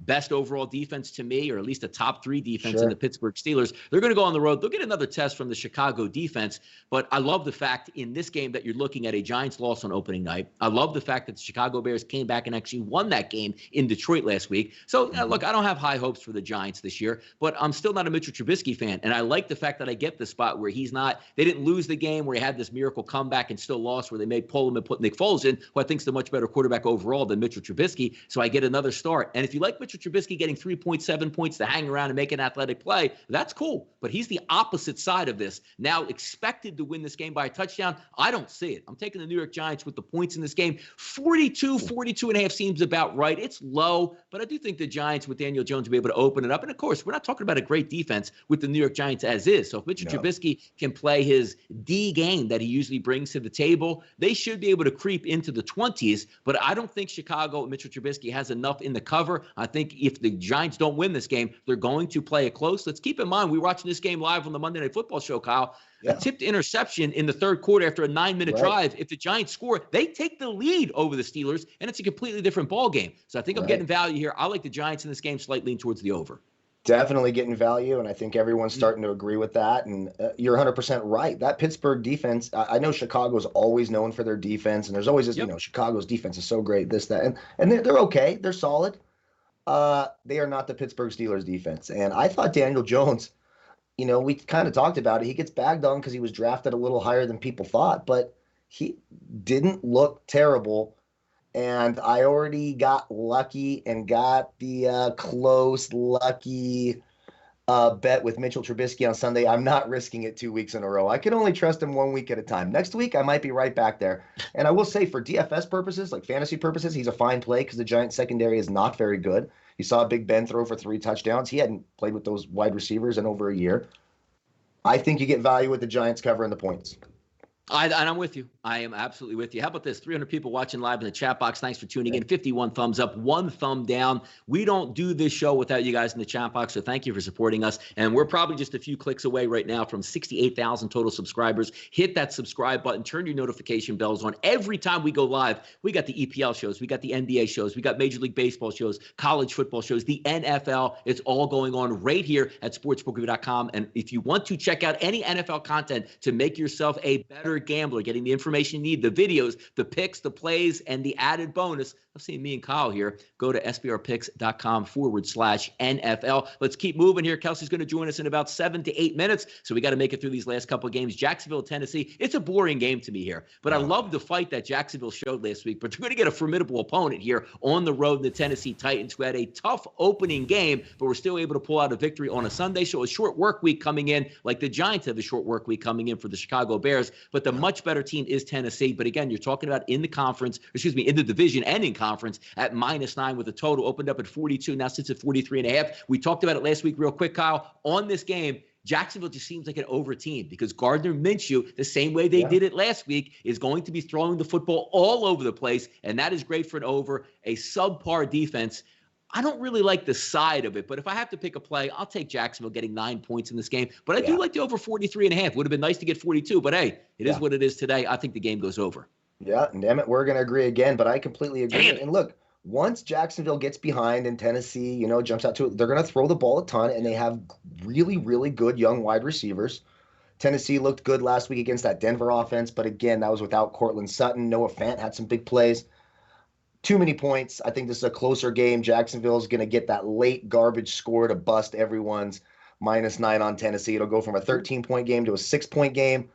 Speaker 1: best overall defense to me, or at least a top 3 defense in the Pittsburgh Steelers. They're going to go on the road. They'll get another test from the Chicago defense. But I love the fact in this game that you're looking at a Giants loss on opening night. I love the fact that the Chicago Bears came back and actually won that game in Detroit last week. So look, I don't have high hopes for the Giants this year, but I'm still not a Mitchell Trubisky fan. And I like the fact that I get the spot where they didn't lose the game where he had this miracle comeback and still lost, where they made pull him and put Nick Foles in, who I think is a much better quarterback overall than Mitchell Trubisky. So I get another start. And if you like Mitchell Trubisky getting 3.7 points to hang around and make an athletic play, that's cool. But he's the opposite side of this. Now expected to win this game by a touchdown. I don't see it. I'm taking the New York Giants with the points in this game. 42.5 seems about right. It's low, but I do think the Giants with Daniel Jones will be able to open it up. And of course, we're not talking about a great defense with the New York Giants as is. So if Mitchell Trubisky can play his D game that he usually brings to the table, they should be able to creep into the 20s. But I don't think Chicago and Mitchell Trubisky has enough in the cover. I think if the Giants don't win this game, they're going to play it close. Let's keep in mind, we were watching this game live on the Monday Night Football show, Kyle. A tipped interception in the third quarter after a 9-minute drive. If the Giants score, they take the lead over the Steelers, and it's a completely different ball game. So I think I'm getting value here. I like the Giants in this game, slightly lean towards the over.
Speaker 2: Definitely getting value, and I think everyone's starting to agree with that. And you're 100% right. That Pittsburgh defense, I know Chicago's always known for their defense, and there's always this, Chicago's defense is so great, this, that. And they're okay. They're solid. They are not the Pittsburgh Steelers defense. And I thought Daniel Jones, we kind of talked about it. He gets bagged on because he was drafted a little higher than people thought, but he didn't look terrible. And I already got lucky and got the close, lucky bet with Mitchell Trubisky on Sunday. I'm not risking it 2 weeks in a row. I can only trust him 1 week at a time. Next week, I might be right back there. And I will say, for DFS purposes, like fantasy purposes, he's a fine play because the Giants secondary is not very good. You saw Big Ben throw for 3 touchdowns. He hadn't played with those wide receivers in over a year. I think you get value with the Giants covering the points.
Speaker 1: And I'm with you. I am absolutely with you. How about this? 300 people watching live in the chat box. Thanks for tuning in. 51 thumbs up, 1 thumb down. We don't do this show without you guys in the chat box, so thank you for supporting us. And we're probably just a few clicks away right now from 68,000 total subscribers. Hit that subscribe button. Turn your notification bells on. Every time we go live, we got the EPL shows. We got the NBA shows. We got Major League Baseball shows, college football shows, the NFL. It's all going on right here at sportsbookreview.com. And if you want to check out any NFL content to make yourself a better gambler, getting the information you need, the videos, the picks, the plays, and the added bonus of seeing me and Kyle here, go to sbrpicks.com/NFL. Let's keep moving here. Kelsey's going to join us in about 7 to 8 minutes, so we got to make it through these last couple of games. Jacksonville, Tennessee. It's a boring game to me here, but I love the fight that Jacksonville showed last week. But they're going to get a formidable opponent here on the road, the Tennessee Titans, who had a tough opening game, but were still able to pull out a victory on a Sunday. So a short work week coming in, like the Giants have a short work week coming in for the Chicago Bears. But the The much better team is Tennessee. But again, you're talking about in the division and in conference at -9 with a total opened up at 42. Now sits at 43.5. We talked about it last week real quick, Kyle. On this game, Jacksonville just seems like an over team because Gardner Minshew, the same way they did it last week, is going to be throwing the football all over the place, and that is great for an over. A subpar defense. I don't really like the side of it, but if I have to pick a play, I'll take Jacksonville getting 9 points in this game. But I do like the over 43.5. Would have been nice to get 42, but hey, it is what it is today. I think the game goes over.
Speaker 2: Yeah, damn it, we're going to agree again, but I completely agree. And look, once Jacksonville gets behind and Tennessee, jumps out to it, they're going to throw the ball a ton, and they have really, really good young wide receivers. Tennessee looked good last week against that Denver offense, but again, that was without Cortland Sutton. Noah Fant had some big plays. Too many points. I think this is a closer game. Jacksonville's going to get that late garbage score to bust everyone's -9 on Tennessee. It'll go from a 13-point game to a 6-point game.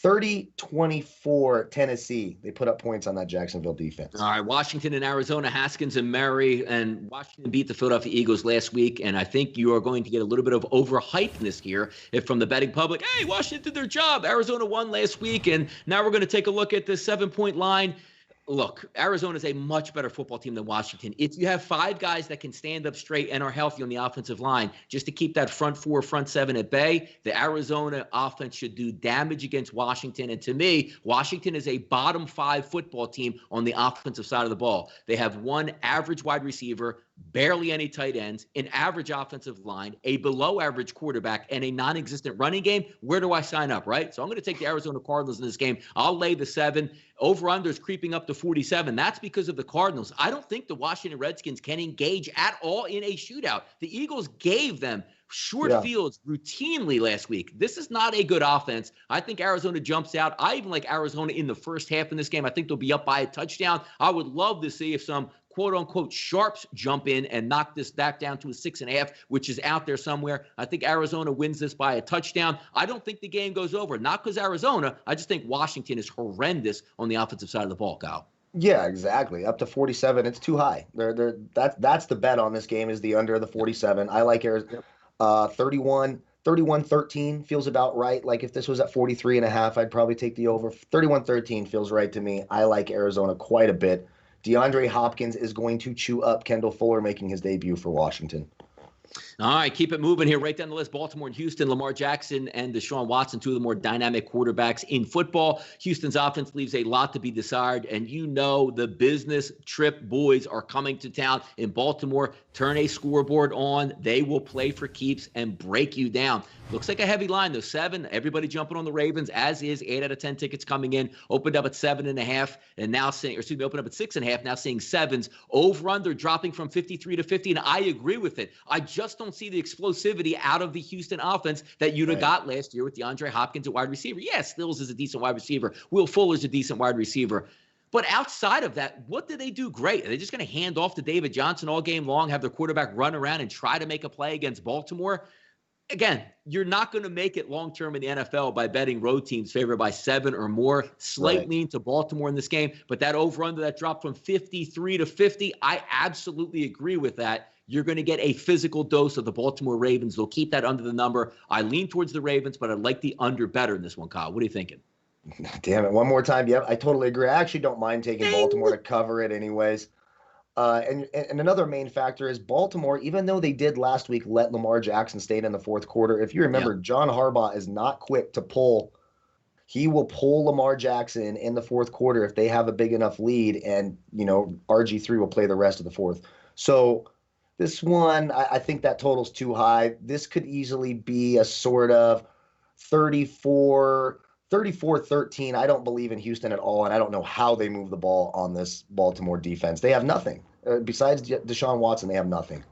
Speaker 2: 30-24 Tennessee. They put up points on that Jacksonville defense.
Speaker 1: All right, Washington and Arizona, Haskins and Murray, and Washington beat the Philadelphia Eagles last week, and I think you are going to get a little bit of overhypeness here if from the betting public. Hey, Washington did their job. Arizona won last week, and now we're going to take a look at the 7-point line. Look, Arizona is a much better football team than Washington. If you have 5 guys that can stand up straight and are healthy on the offensive line, just to keep that front 4, front 7 at bay, the Arizona offense should do damage against Washington. And to me, Washington is a bottom 5 football team on the offensive side of the ball. They have 1 average wide receiver, barely any tight ends, an average offensive line, a below-average quarterback, and a non-existent running game. Where do I sign up, right? So I'm going to take the Arizona Cardinals in this game. I'll lay the 7. Over-under is creeping up to 47. That's because of the Cardinals. I don't think the Washington Redskins can engage at all in a shootout. The Eagles gave them short fields routinely last week. This is not a good offense. I think Arizona jumps out. I even like Arizona in the first half in this game. I think they'll be up by a touchdown. I would love to see if some quote-unquote sharps jump in and knock this back down to a 6.5, which is out there somewhere. I think Arizona wins this by a touchdown. I don't think the game goes over. Not because Arizona. I just think Washington is horrendous on the offensive side of the ball, Kyle.
Speaker 2: Yeah, exactly. Up to 47, it's too high. That's the bet on this game is the under the 47. I like Arizona. 31-13 feels about right. Like if this was at 43.5, I'd probably take the over. 31-13 feels right to me. I like Arizona quite a bit. DeAndre Hopkins is going to chew up Kendall Fuller making his debut for Washington.
Speaker 1: All right, keep it moving here. Right down the list, Baltimore and Houston, Lamar Jackson and Deshaun Watson, 2 of the more dynamic quarterbacks in football. Houston's offense leaves a lot to be desired, and the business trip boys are coming to town in Baltimore. Turn a scoreboard on. They will play for keeps and break you down. Looks like a heavy line, though. 7. Everybody jumping on the Ravens, as is. 8 out of 10 tickets coming in. Opened up at 7.5, and now opened up at 6.5. Now seeing 7s. Over/under dropping from 53 to 50, and I agree with it. I just don't see the explosivity out of the Houston offense that you'd have got last year with DeAndre Hopkins at wide receiver. Yeah, Stills is a decent wide receiver. Will Fuller's a decent wide receiver. But outside of that, what do they do great? Are they just going to hand off to David Johnson all game long, have their quarterback run around and try to make a play against Baltimore? Again, you're not going to make it long-term in the NFL by betting road teams favored by 7 or more. Slight lean to Baltimore in this game, but that over-under that dropped from 53 to 50, I absolutely agree with that. You're going to get a physical dose of the Baltimore Ravens. They'll keep that under the number. I lean towards the Ravens, but I like the under better in this one, Kyle. What are you thinking?
Speaker 2: Damn it. One more time. Yep, I totally agree. I actually don't mind taking Baltimore to cover it anyways. And another main factor is Baltimore, even though they did last week let Lamar Jackson stay in the fourth quarter, if you remember, John Harbaugh is not quick to pull. He will pull Lamar Jackson in the fourth quarter if they have a big enough lead, and, RG3 will play the rest of the fourth. So this one, I think that total's too high. This could easily be a sort of 34-13. I don't believe in Houston at all, and I don't know how they move the ball on this Baltimore defense. They have nothing. Besides Deshaun Watson, they have nothing.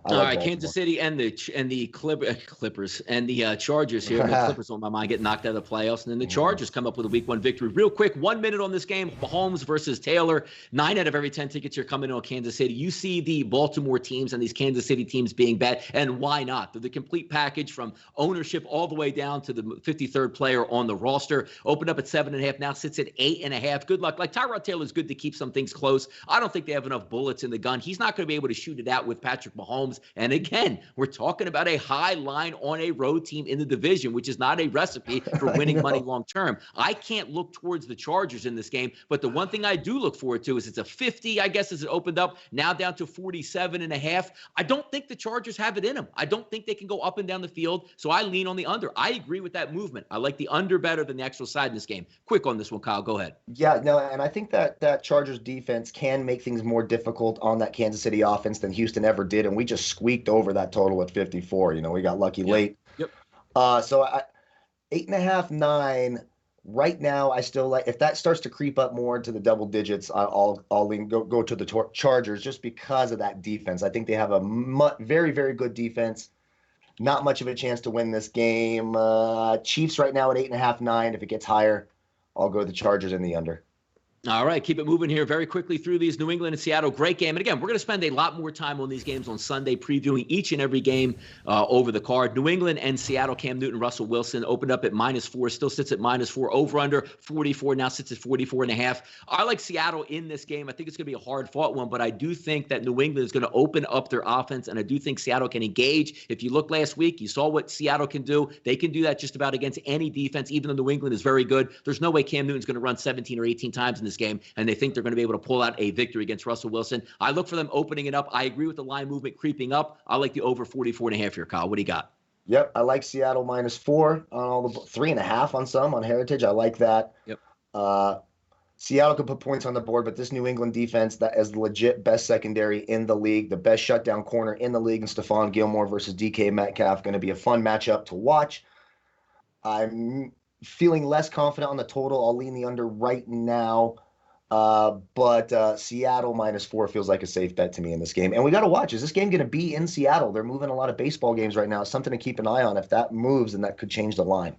Speaker 1: All right, Baltimore. Kansas City and the Clippers and the Chargers here. The Clippers on my mind get knocked out of the playoffs, and then the Chargers come up with a Week 1 victory. Real quick, 1 minute on this game. Mahomes versus Taylor. 9 out of every 10 tickets are coming in on Kansas City. You see the Baltimore teams and these Kansas City teams being bet, and why not? They're the complete package from ownership all the way down to the 53rd player on the roster. Opened up at 7.5, now sits at 8.5. Good luck. Like, Tyrod Taylor's good to keep some things close. I don't think they have enough bullets in the gun. He's not going to be able to shoot it out with Patrick Mahomes Mahomes. And again, we're talking about a high line on a road team in the division, which is not a recipe for winning money long term. I can't look towards the Chargers in this game, but the one thing I do look forward to is it's a 50, I guess, as it opened up, now down to 47.5. I don't think the Chargers have it in them. I don't think they can go up and down the field, so I lean on the under. I agree with that movement. I like the under better than the actual side in this game. Quick on this one, Kyle. Go ahead.
Speaker 2: Yeah, no, and I think that Chargers defense can make things more difficult on that Kansas City offense than Houston ever did, and we just squeaked over that total at 54. We got lucky late.
Speaker 1: Yep.
Speaker 2: So 8.5, 9. Right now, I still like, if that starts to creep up more into the double digits, I'll lean go to the Chargers just because of that defense. I think they have a very, very good defense. Not much of a chance to win this game. Chiefs right now at 8.5, 9. If it gets higher, I'll go the Chargers in the under.
Speaker 1: All right, keep it moving here very quickly through these New England and Seattle. Great game. And again, we're going to spend a lot more time on these games on Sunday, previewing each and every game over the card. New England and Seattle, Cam Newton, Russell Wilson opened up at -4, still sits at -4. Over-under 44, now sits at 44.5. I like Seattle in this game. I think it's going to be a hard-fought one, but I do think that New England is going to open up their offense, and I do think Seattle can engage. If you look last week, you saw what Seattle can do. They can do that just about against any defense, even though New England is very good. There's no way Cam Newton's going to run 17 or 18 times in this game, and they think they're going to be able to pull out a victory against Russell Wilson. I look for them opening it up. I agree with the line movement creeping up. I like the over 44.5 here, Kyle. What do you got?
Speaker 2: Yep, I like Seattle -4 on all the 3.5 on some on Heritage. I like that.
Speaker 1: Yep.
Speaker 2: Seattle could put points on the board, but this New England defense that is the legit best secondary in the league, the best shutdown corner in the league, and Stephon Gilmore versus DK Metcalf, going to be a fun matchup to watch. I'm feeling less confident on the total. I'll lean the under right now. But Seattle -4 feels like a safe bet to me in this game. And we got to watch. Is this game going to be in Seattle? They're moving a lot of baseball games right now. It's something to keep an eye on. If that moves, then that could change the line.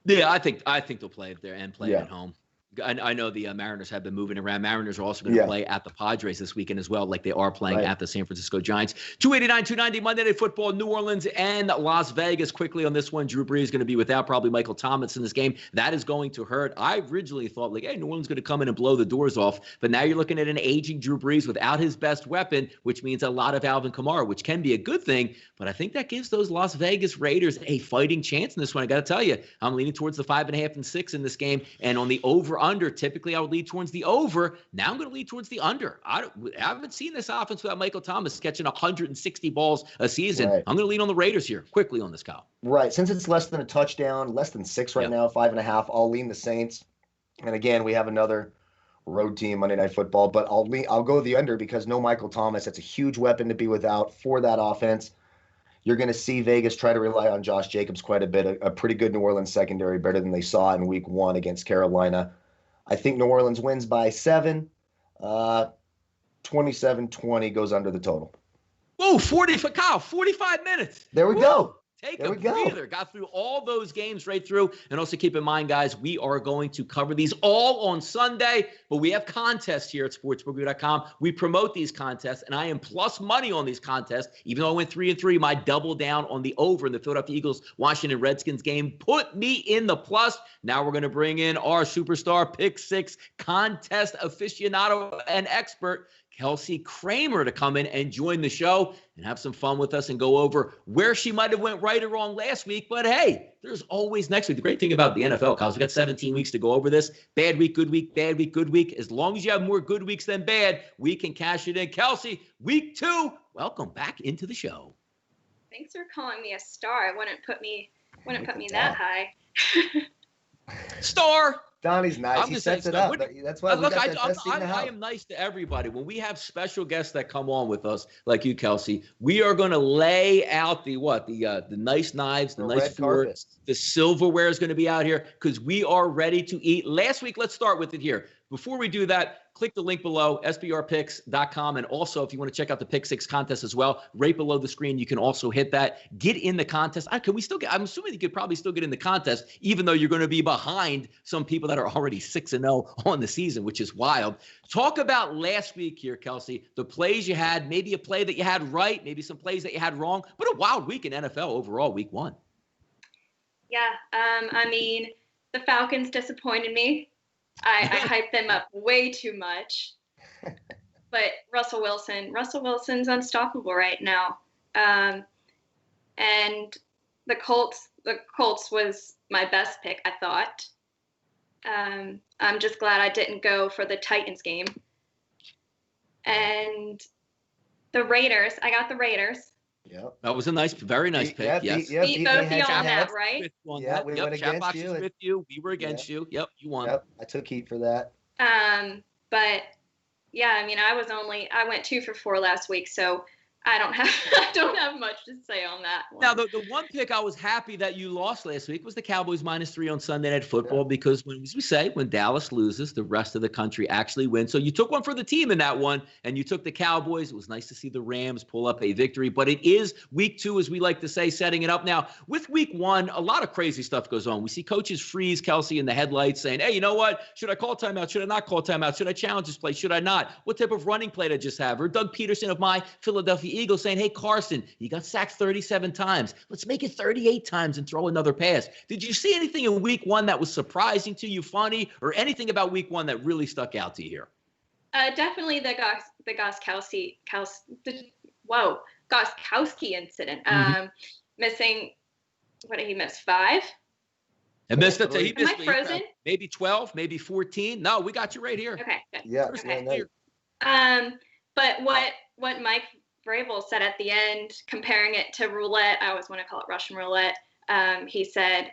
Speaker 1: Yeah, I think they'll play it there and play it at home. I know the Mariners have been moving around. Mariners are also going to play at the Padres this weekend as well, like they are playing at the San Francisco Giants. 289, 290, Monday Night Football, New Orleans and Las Vegas. Quickly on this one, Drew Brees is going to be without probably Michael Thomas in this game. That is going to hurt. I originally thought, hey, New Orleans is going to come in and blow the doors off. But now you're looking at an aging Drew Brees without his best weapon, which means a lot of Alvin Kamara, which can be a good thing. But I think that gives those Las Vegas Raiders a fighting chance in this one. I got to tell you, I'm leaning towards the 5.5 and 6 in this game. And on the over-under, typically I would lead towards the over. Now I'm going to lead towards the under. I haven't seen this offense without Michael Thomas catching 160 balls a season. Right. I'm going to lean on the Raiders here. Quickly on this, Kyle.
Speaker 2: Right. Since it's less than a touchdown, less than 6 right now, 5.5, I'll lean the Saints. And again, we have another road team Monday Night Football, but I'll go the under because no Michael Thomas. That's a huge weapon to be without for that offense. You're going to see Vegas try to rely on Josh Jacobs quite a bit, a pretty good New Orleans secondary, better than they saw in week 1 against Carolina. I think New Orleans wins by 7. 27-20 goes under the total.
Speaker 1: Whoa, 45 minutes.
Speaker 2: There we go.
Speaker 1: Take a breather. Got through all those games right through. And also keep in mind, guys, we are going to cover these all on Sunday, but we have contests here at sportsbookreview.com. We promote these contests, and I am plus money on these contests. Even though I went 3-3, my double down on the over in the Philadelphia Eagles-Washington Redskins game put me in the plus. Now we're going to bring in our superstar Pick 6 contest aficionado and expert, Kelsey Kramer, to come in and join the show and have some fun with us and go over where she might have went right or wrong last week. But hey, there's always next week. The great thing about the NFL, Kyle, we got 17 weeks to go over this. Bad week, good week, bad week, good week. As long as you have more good weeks than bad, we can cash it in. Kelsey, week 2, welcome back into the show.
Speaker 3: Thanks for calling me a star. It wouldn't put me that high.
Speaker 1: Star.
Speaker 2: Donnie's nice. He sets it up. That's why
Speaker 1: look, I am nice to everybody. When we have special guests that come on with us, like you, Kelsey, we are going to lay out the nice knives, the nice forks, the silverware is going to be out here because we are ready to eat. Last week, let's start with it here. Before we do that, click the link below, sbrpicks.com. And also, if you want to check out the Pick 6 contest as well, right below the screen, you can also hit that. Get in the contest. Can we still get? I'm assuming you could probably still get in the contest, even though you're going to be behind some people that are already 6-0 on the season, which is wild. Talk about last week here, Kelsey, the plays you had, maybe a play that you had right, maybe some plays that you had wrong, but a wild week in NFL overall, week 1.
Speaker 3: Yeah, I mean, the Falcons disappointed me. I hyped them up way too much. But Russell Wilson's unstoppable right now. And the Colts was my best pick, I thought. I'm just glad I didn't go for the Titans game. And the Raiders, I got the Raiders.
Speaker 2: Yep.
Speaker 1: That was a very nice pick. Yes.
Speaker 3: Beat both of y'all on that, right?
Speaker 2: Yeah, we went against you.
Speaker 1: With you. We were against you. Yep, you won.
Speaker 2: Yep, I took heat for that.
Speaker 3: But yeah, I mean, I went 2 for 4 last week, so I don't have much to say on that one.
Speaker 1: Now, the one pick I was happy that you lost last week was the Cowboys -3 on Sunday Night Football, because when Dallas loses, the rest of the country actually wins. So you took one for the team in that one, and you took the Cowboys. It was nice to see the Rams pull up a victory, but it is week 2, as we like to say, setting it up. Now, with week 1, a lot of crazy stuff goes on. We see coaches freeze Kelsey in the headlights saying, hey, you know what? Should I call timeout? Should I not call timeout? Should I challenge this play? Should I not? What type of running play did I just have? Or Doug Peterson of my Philadelphia Eagles saying, hey, Carson, you got sacked 37 times. Let's make it 38 times and throw another pass. Did you see anything in week 1 that was surprising to you, funny, or anything about week 1 that really stuck out to you here?
Speaker 3: Definitely the Gostkowski incident. Missing, what did he miss? 5?
Speaker 1: And missed it. He missed.
Speaker 3: Am I frozen?
Speaker 1: Maybe 12, maybe 14. No, we got you right here.
Speaker 3: Okay, good.
Speaker 2: Yeah.
Speaker 3: Okay. But what Mike Vrabel said at the end, comparing it to roulette, I always want to call it Russian roulette. He said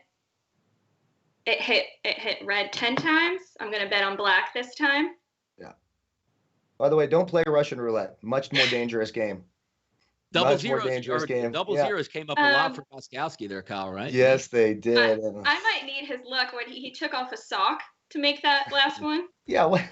Speaker 3: it hit red 10 times. I'm going to bet on black this time.
Speaker 2: Yeah. By the way, don't play Russian roulette. Much more dangerous game.
Speaker 1: Double zeros came up a lot for Gostkowski there, Kyle, right?
Speaker 2: Yes, they did.
Speaker 3: I might need his luck when he took off a sock to make that last one.
Speaker 2: Yeah. What?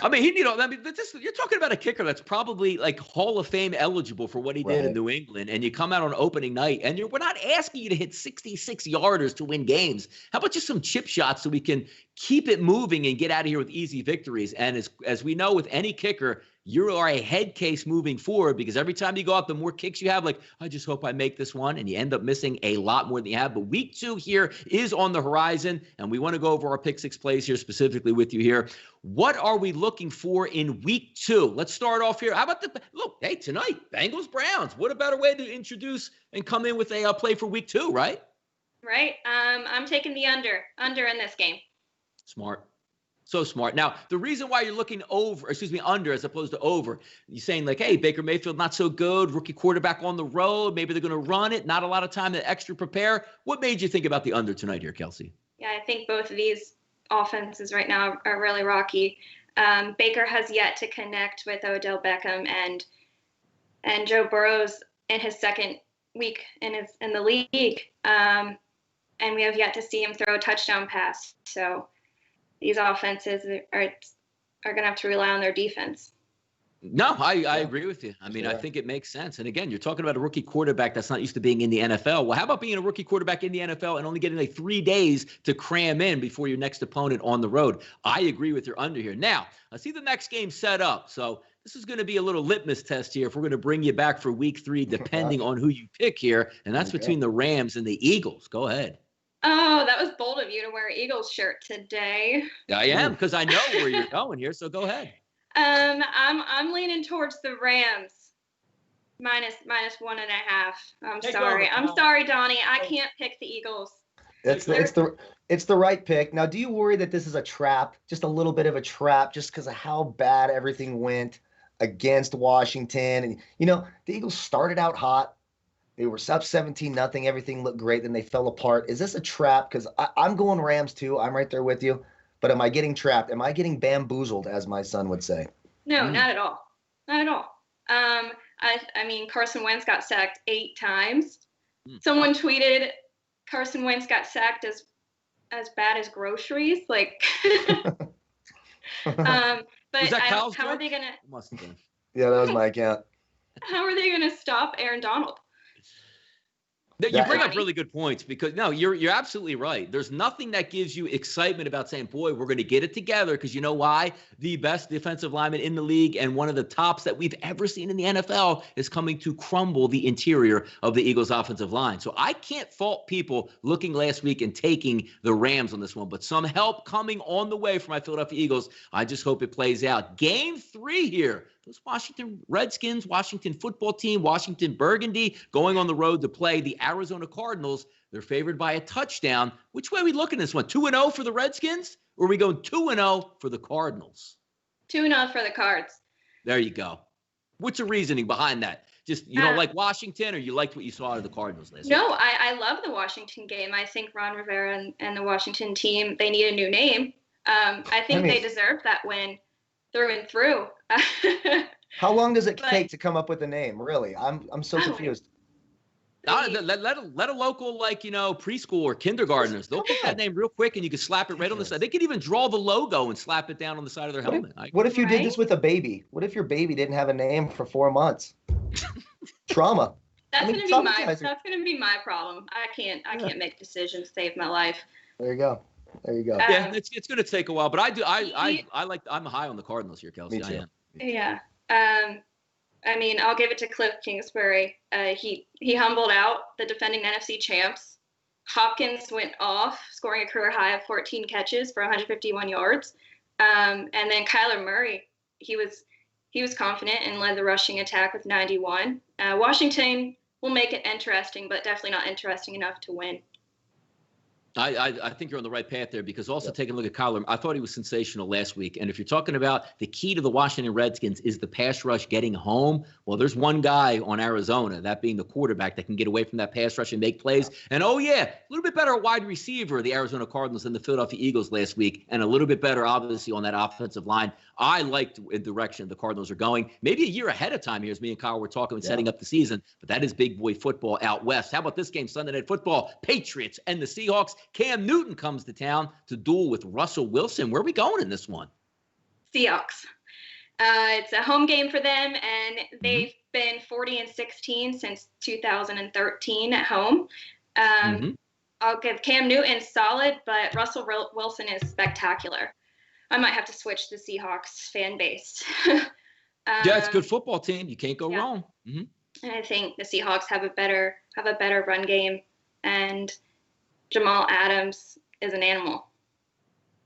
Speaker 1: I mean, you're talking about a kicker that's probably like Hall of Fame eligible for what he did in New England, and you come out on opening night, and we're not asking you to hit 66-yarders to win games. How about just some chip shots so we can keep it moving and get out of here with easy victories? And as we know with any kicker, you are a head case moving forward, because every time you go out, the more kicks you have, like, I just hope I make this one, and you end up missing a lot more than you have. But week 2 here is on the horizon, and we want to go over our pick 6 plays here specifically with you here. What are we looking for in week 2? Let's start off here. How about hey, tonight, Bengals Browns. What a better way to introduce and come in with a play for week 2, right?
Speaker 3: Right. I'm taking the under in this game.
Speaker 1: Smart. So smart. Now, the reason why you're looking under as opposed to over, you're saying like, hey, Baker Mayfield, not so good, rookie quarterback on the road, maybe they're going to run it, not a lot of time to extra prepare. What made you think about the under tonight here, Kelsey?
Speaker 3: Yeah, I think both of these offenses right now are really rocky. Baker has yet to connect with Odell Beckham and Joe Burrow's in his second week in the league. And we have yet to see him throw a touchdown pass. So these offenses are going to have to rely on their defense.
Speaker 1: No, I agree with you. I mean, I think it makes sense. And again, you're talking about a rookie quarterback that's not used to being in the NFL. Well, how about being a rookie quarterback in the NFL and only getting like 3 days to cram in before your next opponent on the road? I agree with your under here. Now, I see the next game set up. So this is going to be a little litmus test here if we're going to bring you back for week 3, depending on who you pick here. And that's between the Rams and the Eagles. Go ahead.
Speaker 3: Oh, that was bold of you to wear an Eagles shirt today.
Speaker 1: I am, because I know where you're going here, so go ahead.
Speaker 3: I'm leaning towards the Rams. Minus 1.5. I'm sorry, Donnie. I can't pick the Eagles.
Speaker 2: It's the right pick. Now, do you worry that this is a trap, just a little bit of a trap, just because of how bad everything went against Washington? And the Eagles started out hot. They were up 17-0. Everything looked great. Then they fell apart. Is this a trap? Because I'm going Rams too. I'm right there with you. But am I getting trapped? Am I getting bamboozled, as my son would say?
Speaker 3: No, not at all. Not at all. I mean, Carson Wentz got sacked 8 times. Someone tweeted Carson Wentz got sacked as bad as groceries. Like, but how are they going to?
Speaker 1: Must have been.
Speaker 2: Yeah, that was my account.
Speaker 3: How are they going to stop Aaron Donald?
Speaker 1: You bring up really good points because no, you're absolutely right. There's nothing that gives you excitement about saying, boy, we're going to get it together, because you know why? The best defensive lineman in the league and one of the tops that we've ever seen in the NFL is coming to crumble the interior of the Eagles offensive line. So I can't fault people looking last week and taking the Rams on this one, but some help coming on the way for my Philadelphia Eagles. I just hope it plays out. Game 3 here. Those Washington Redskins, Washington football team, Washington Burgundy, going on the road to play the Arizona Cardinals. They're favored by a touchdown. Which way are we looking at this one? 2-0 for the Redskins? Or are we going 2-0 for the Cardinals?
Speaker 3: 2-0 for the Cards.
Speaker 1: There you go. What's the reasoning behind that? Just you don't like Washington, or you liked what you saw out of the Cardinals last week?
Speaker 3: No, I love the Washington game. I think Ron Rivera and the Washington team, they need a new name. I think they deserve that win through and through.
Speaker 2: How long does it take to come up with a name? Really, I'm so confused.
Speaker 1: Let a local, preschool or kindergartners, they'll get that name real quick, and you can slap it right on the side. They could even draw the logo and slap it down on the side of their helmet.
Speaker 2: What if you did this with a baby? What if your baby didn't have a name for 4 months? Trauma.
Speaker 3: That's gonna be my problem. I can't make decisions to save my life.
Speaker 2: There you go.
Speaker 1: Yeah, it's going to take a while, but I'm high on the Cardinals here, Kelsey.
Speaker 2: Me too.
Speaker 1: I am.
Speaker 3: Yeah. I mean, I'll give it to Cliff Kingsbury. He humbled out the defending NFC champs. Hopkins went off, scoring a career high of 14 catches for 151 yards. And then Kyler Murray, he was confident and led the rushing attack with 91. Washington will make it interesting, but definitely not interesting enough to win.
Speaker 1: I think you're on the right path there, because also taking a look at Kyler, I thought he was sensational last week. And if you're talking about the key to the Washington Redskins is the pass rush getting home, well, there's one guy on Arizona, that being the quarterback, that can get away from that pass rush and make plays. And, a little bit better wide receiver, the Arizona Cardinals, than the Philadelphia Eagles last week, and a little bit better, obviously, on that offensive line. I liked the direction the Cardinals are going. Maybe a year ahead of time here, as me and Kyle were talking and setting up the season, but that is big boy football out west. How about this game, Sunday Night Football, Patriots and the Seahawks? Cam Newton comes to town to duel with Russell Wilson. Where are we going in this one?
Speaker 3: Seahawks. It's a home game for them, and they've been 40-16 since 2013 at home. I'll give Cam Newton solid, but Russell Wilson is spectacular. I might have to switch the Seahawks fan base.
Speaker 1: It's a good football team. You can't go wrong.
Speaker 3: And I think the Seahawks have a better run game, and Jamal Adams is an animal.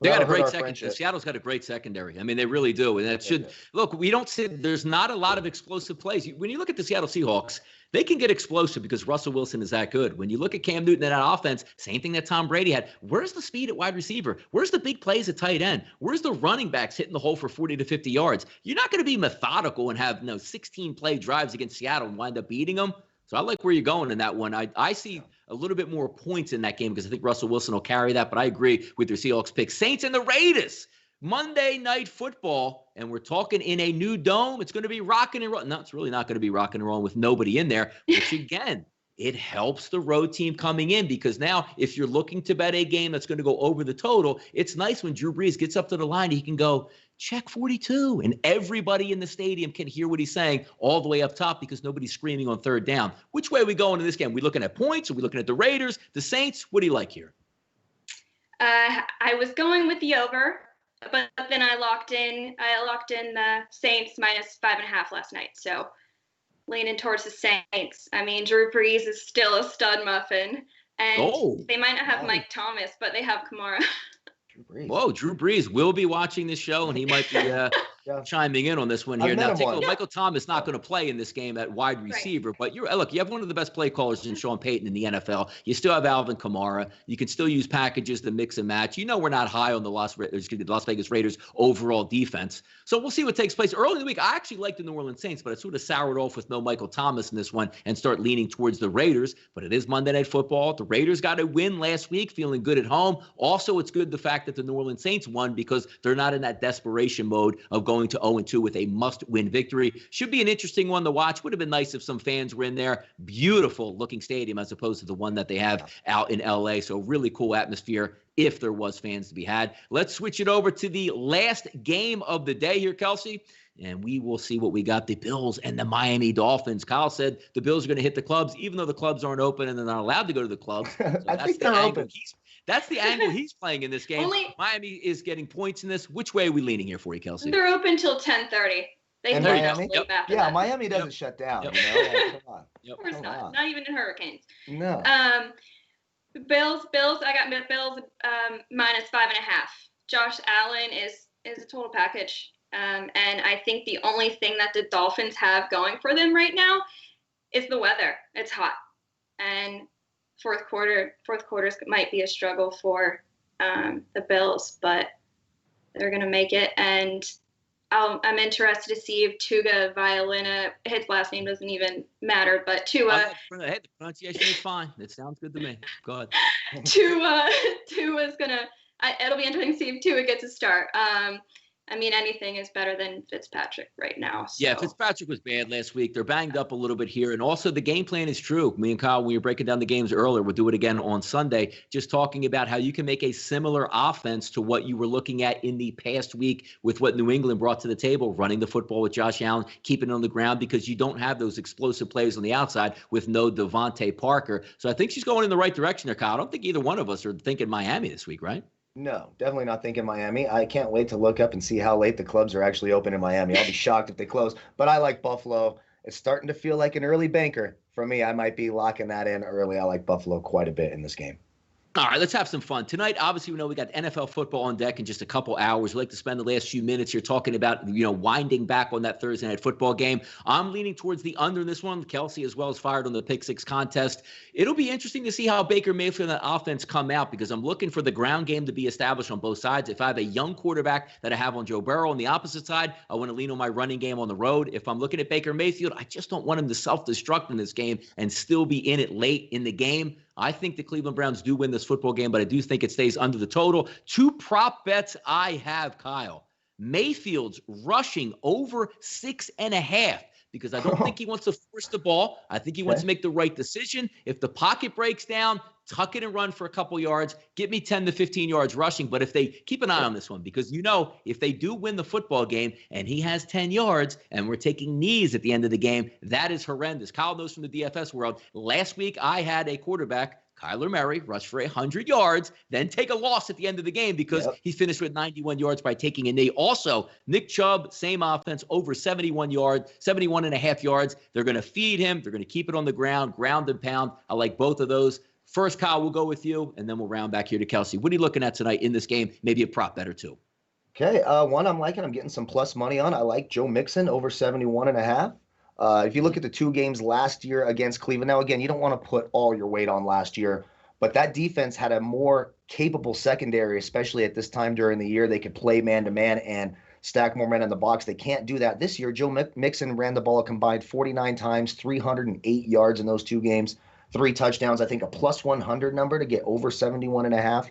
Speaker 1: They got a great secondary. Seattle's got a great secondary. I mean, they really do. And that should look. We don't see. There's not a lot of explosive plays. When you look at the Seattle Seahawks, they can get explosive because Russell Wilson is that good. When you look at Cam Newton in that offense, same thing that Tom Brady had. Where's the speed at wide receiver? Where's the big plays at tight end? Where's the running backs hitting the hole for 40 to 50 yards? You're not going to be methodical and have 16 play drives against Seattle and wind up beating them. So I like where you're going in that one. I see a little bit more points in that game because I think Russell Wilson will carry that, but I agree with your Seahawks pick. Saints and the Raiders, Monday Night Football, and we're talking in a new dome. It's going to be rocking and rolling. No, it's really not going to be rocking and rolling with nobody in there, which again, it helps the road team coming in, because now if you're looking to bet a game that's going to go over the total, it's nice when Drew Brees gets up to the line, he can go, check 42, and everybody in the stadium can hear what he's saying all the way up top because nobody's screaming on third down. Which way are we going in this game? Are we looking at points? Are we looking at the Raiders, the Saints? What do you like here?
Speaker 3: I was going with the over, but then I locked in the Saints -5.5 last night. So leaning towards the Saints. I mean, Drew Brees is still a stud muffin, and they might not have Mike Thomas, but they have Kamara.
Speaker 1: Drew Brees will be watching this show, and he might be chiming in on this one here. Now, Michael Thomas not going to play in this game at wide receiver, but you have one of the best play callers in Sean Payton in the NFL. You still have Alvin Kamara. You can still use packages to mix and match. We're not high on the Las Vegas Raiders overall defense. So we'll see what takes place. Early in the week, I actually liked the New Orleans Saints, but I sort of soured off with no Michael Thomas in this one and start leaning towards the Raiders. But it is Monday Night Football. The Raiders got a win last week, feeling good at home. Also, it's good the fact that the New Orleans Saints won because they're not in that desperation mode of going going to 0-2 with a must-win victory. Should be an interesting one to watch. Would have been nice if some fans were in there. Beautiful looking stadium as opposed to the one that they have out in LA. So really cool atmosphere if there was fans to be had. Let's switch it over to the last game of the day here, Kelsey. And we will see what we got. The Bills and the Miami Dolphins. Kyle said the Bills are going to hit the clubs, even though the clubs aren't open and they're not allowed to go to the clubs. So
Speaker 2: I think they're open.
Speaker 1: That's the angle he's playing in this game. Miami is getting points in this. Which way are we leaning here for you, Kelsey?
Speaker 3: They're open till 10:30. They
Speaker 2: and
Speaker 3: Miami?
Speaker 2: Yeah, Miami doesn't shut down.
Speaker 1: Yep.
Speaker 2: You know? Come on.
Speaker 3: Of course not. Not even in hurricanes.
Speaker 2: No.
Speaker 3: Bills. I got Bills -5.5. Josh Allen is a total package. And I think the only thing that the Dolphins have going for them right now is the weather. It's hot, and fourth quarters might be a struggle for the Bills, but they're gonna make it. And I'm interested to see if Tua Violina, his last name doesn't even matter, but Tua.
Speaker 1: Hey, the pronunciation is fine. It sounds good to me. Go ahead.
Speaker 3: Tua's gonna. It'll be interesting to see if Tua gets a start. I mean, anything is better than Fitzpatrick right now. So.
Speaker 1: Yeah, Fitzpatrick was bad last week. They're banged up a little bit here. And also the game plan is true. Me and Kyle, we were breaking down the games earlier. We'll do it again on Sunday, just talking about how you can make a similar offense to what you were looking at in the past week with what New England brought to the table, running the football with Josh Allen, keeping it on the ground because you don't have those explosive plays on the outside with no Devontae Parker. So I think she's going in the right direction there, Kyle. I don't think either one of us are thinking Miami this week, right?
Speaker 2: No, definitely not thinking Miami. I can't wait to look up and see how late the clubs are actually open in Miami. I'll be shocked if they close. But I like Buffalo. It's starting to feel like an early banker. For me, I might be locking that in early. I like Buffalo quite a bit in this game.
Speaker 1: All right, let's have some fun. Tonight, obviously, we know we got NFL football on deck in just a couple hours. We'd like to spend the last few minutes here talking about, winding back on that Thursday night football game. I'm leaning towards the under in this one. Kelsey as well as fired on the pick six contest. It'll be interesting to see how Baker Mayfield and that offense come out because I'm looking for the ground game to be established on both sides. If I have a young quarterback that I have on Joe Burrow on the opposite side, I want to lean on my running game on the road. If I'm looking at Baker Mayfield, I just don't want him to self-destruct in this game and still be in it late in the game. I think the Cleveland Browns do win this football game, but I do think it stays under the total. Two prop bets I have, Kyle. Mayfield's rushing over 6.5 because I don't think he wants to force the ball. I think he wants to make the right decision. If the pocket breaks down, tuck it and run for a couple yards. Get me 10 to 15 yards rushing. But if they keep an eye on this one, because if they do win the football game and he has 10 yards and we're taking knees at the end of the game, that is horrendous. Kyle knows from the DFS world. Last week I had a quarterback, Kyler Murray, rush for 100 yards, then take a loss at the end of the game because he finished with 91 yards by taking a knee. Also, Nick Chubb, same offense, over 71 and a half yards. They're going to feed him. They're going to keep it on the ground and pound. I like both of those. First, Kyle, we'll go with you, and then we'll round back here to Kelsey. What are you looking at tonight in this game? Maybe a prop bet or two.
Speaker 2: Okay, one I'm liking. I'm getting some plus money on. I like Joe Mixon over 71.5. If you look at the two games last year against Cleveland, now again, you don't want to put all your weight on last year, but that defense had a more capable secondary, especially at this time during the year. They could play man-to-man and stack more men in the box. They can't do that this year. Joe Mixon ran the ball a combined 49 times, 308 yards in those two games, 3 touchdowns. I think a plus 100 number to get over 71.5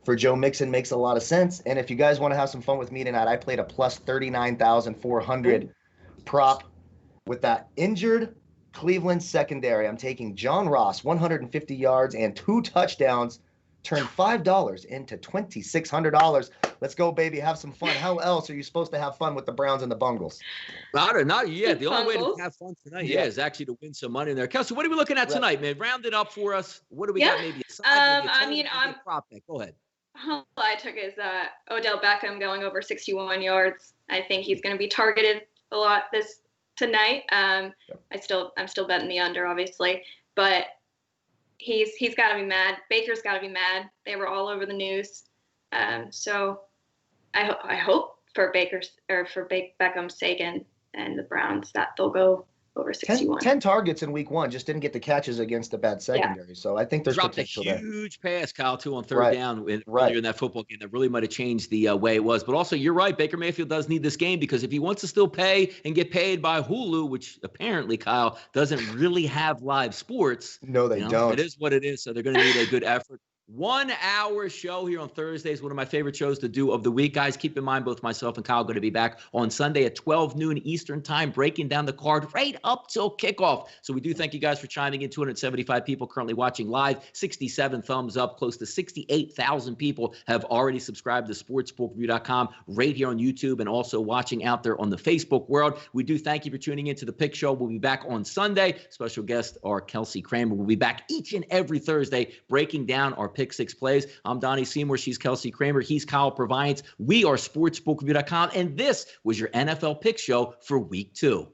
Speaker 2: for Joe Mixon makes a lot of sense. And if you guys want to have some fun with me tonight, I played a plus 39,400 prop with that injured Cleveland secondary. I'm taking John Ross, 150 yards and 2 touchdowns, turn $5 into $2,600. Let's go, baby. Have some fun. How else are you supposed to have fun with the Browns and the Bengals?
Speaker 1: Not yet. The only way to have fun tonight, is actually to win some money in there. Kelsey, what are we looking at tonight, man? Round it up for us. What do we got? Maybe a side, maybe a prop bet. Go ahead.
Speaker 3: All I took is Odell Beckham going over 61 yards. I think he's going to be targeted a lot tonight. I'm still betting the under, obviously, but he's got to be mad. Baker's got to be mad. They were all over the news. So I hope for Beckham's sake and the Browns that they'll go over 61.
Speaker 2: 10 targets in week 1, just didn't get the catches against a bad secondary. Yeah. So I think there's potential there.
Speaker 1: Dropped a huge pass, Kyle, too, on third down earlier in that football game that really might have changed the way it was. But also, you're right, Baker Mayfield does need this game because if he wants to still pay and get paid by Hulu, which apparently, Kyle, doesn't really have live sports.
Speaker 2: No, they don't.
Speaker 1: It is what it is, so they're going to need a good effort. 1 hour show here on Thursdays, one of my favorite shows to do of the week. Guys, keep in mind, both myself and Kyle are going to be back on Sunday at 12 noon Eastern time, breaking down the card right up till kickoff. So we do thank you guys for chiming in. 275 people currently watching live, 67 thumbs up, close to 68,000 people have already subscribed to sportsbookraview.com right here on YouTube and also watching out there on the Facebook world. We do thank you for tuning into the Pick Show. We'll be back on Sunday. Special guest are Kelsey Kramer. We'll be back each and every Thursday breaking down our Pick Six plays. I'm Donnie Seymour. She's Kelsey Kramer. He's Kyle Purviance. We are sportsbookreview.com, and this was your NFL Pick Show for Week 2.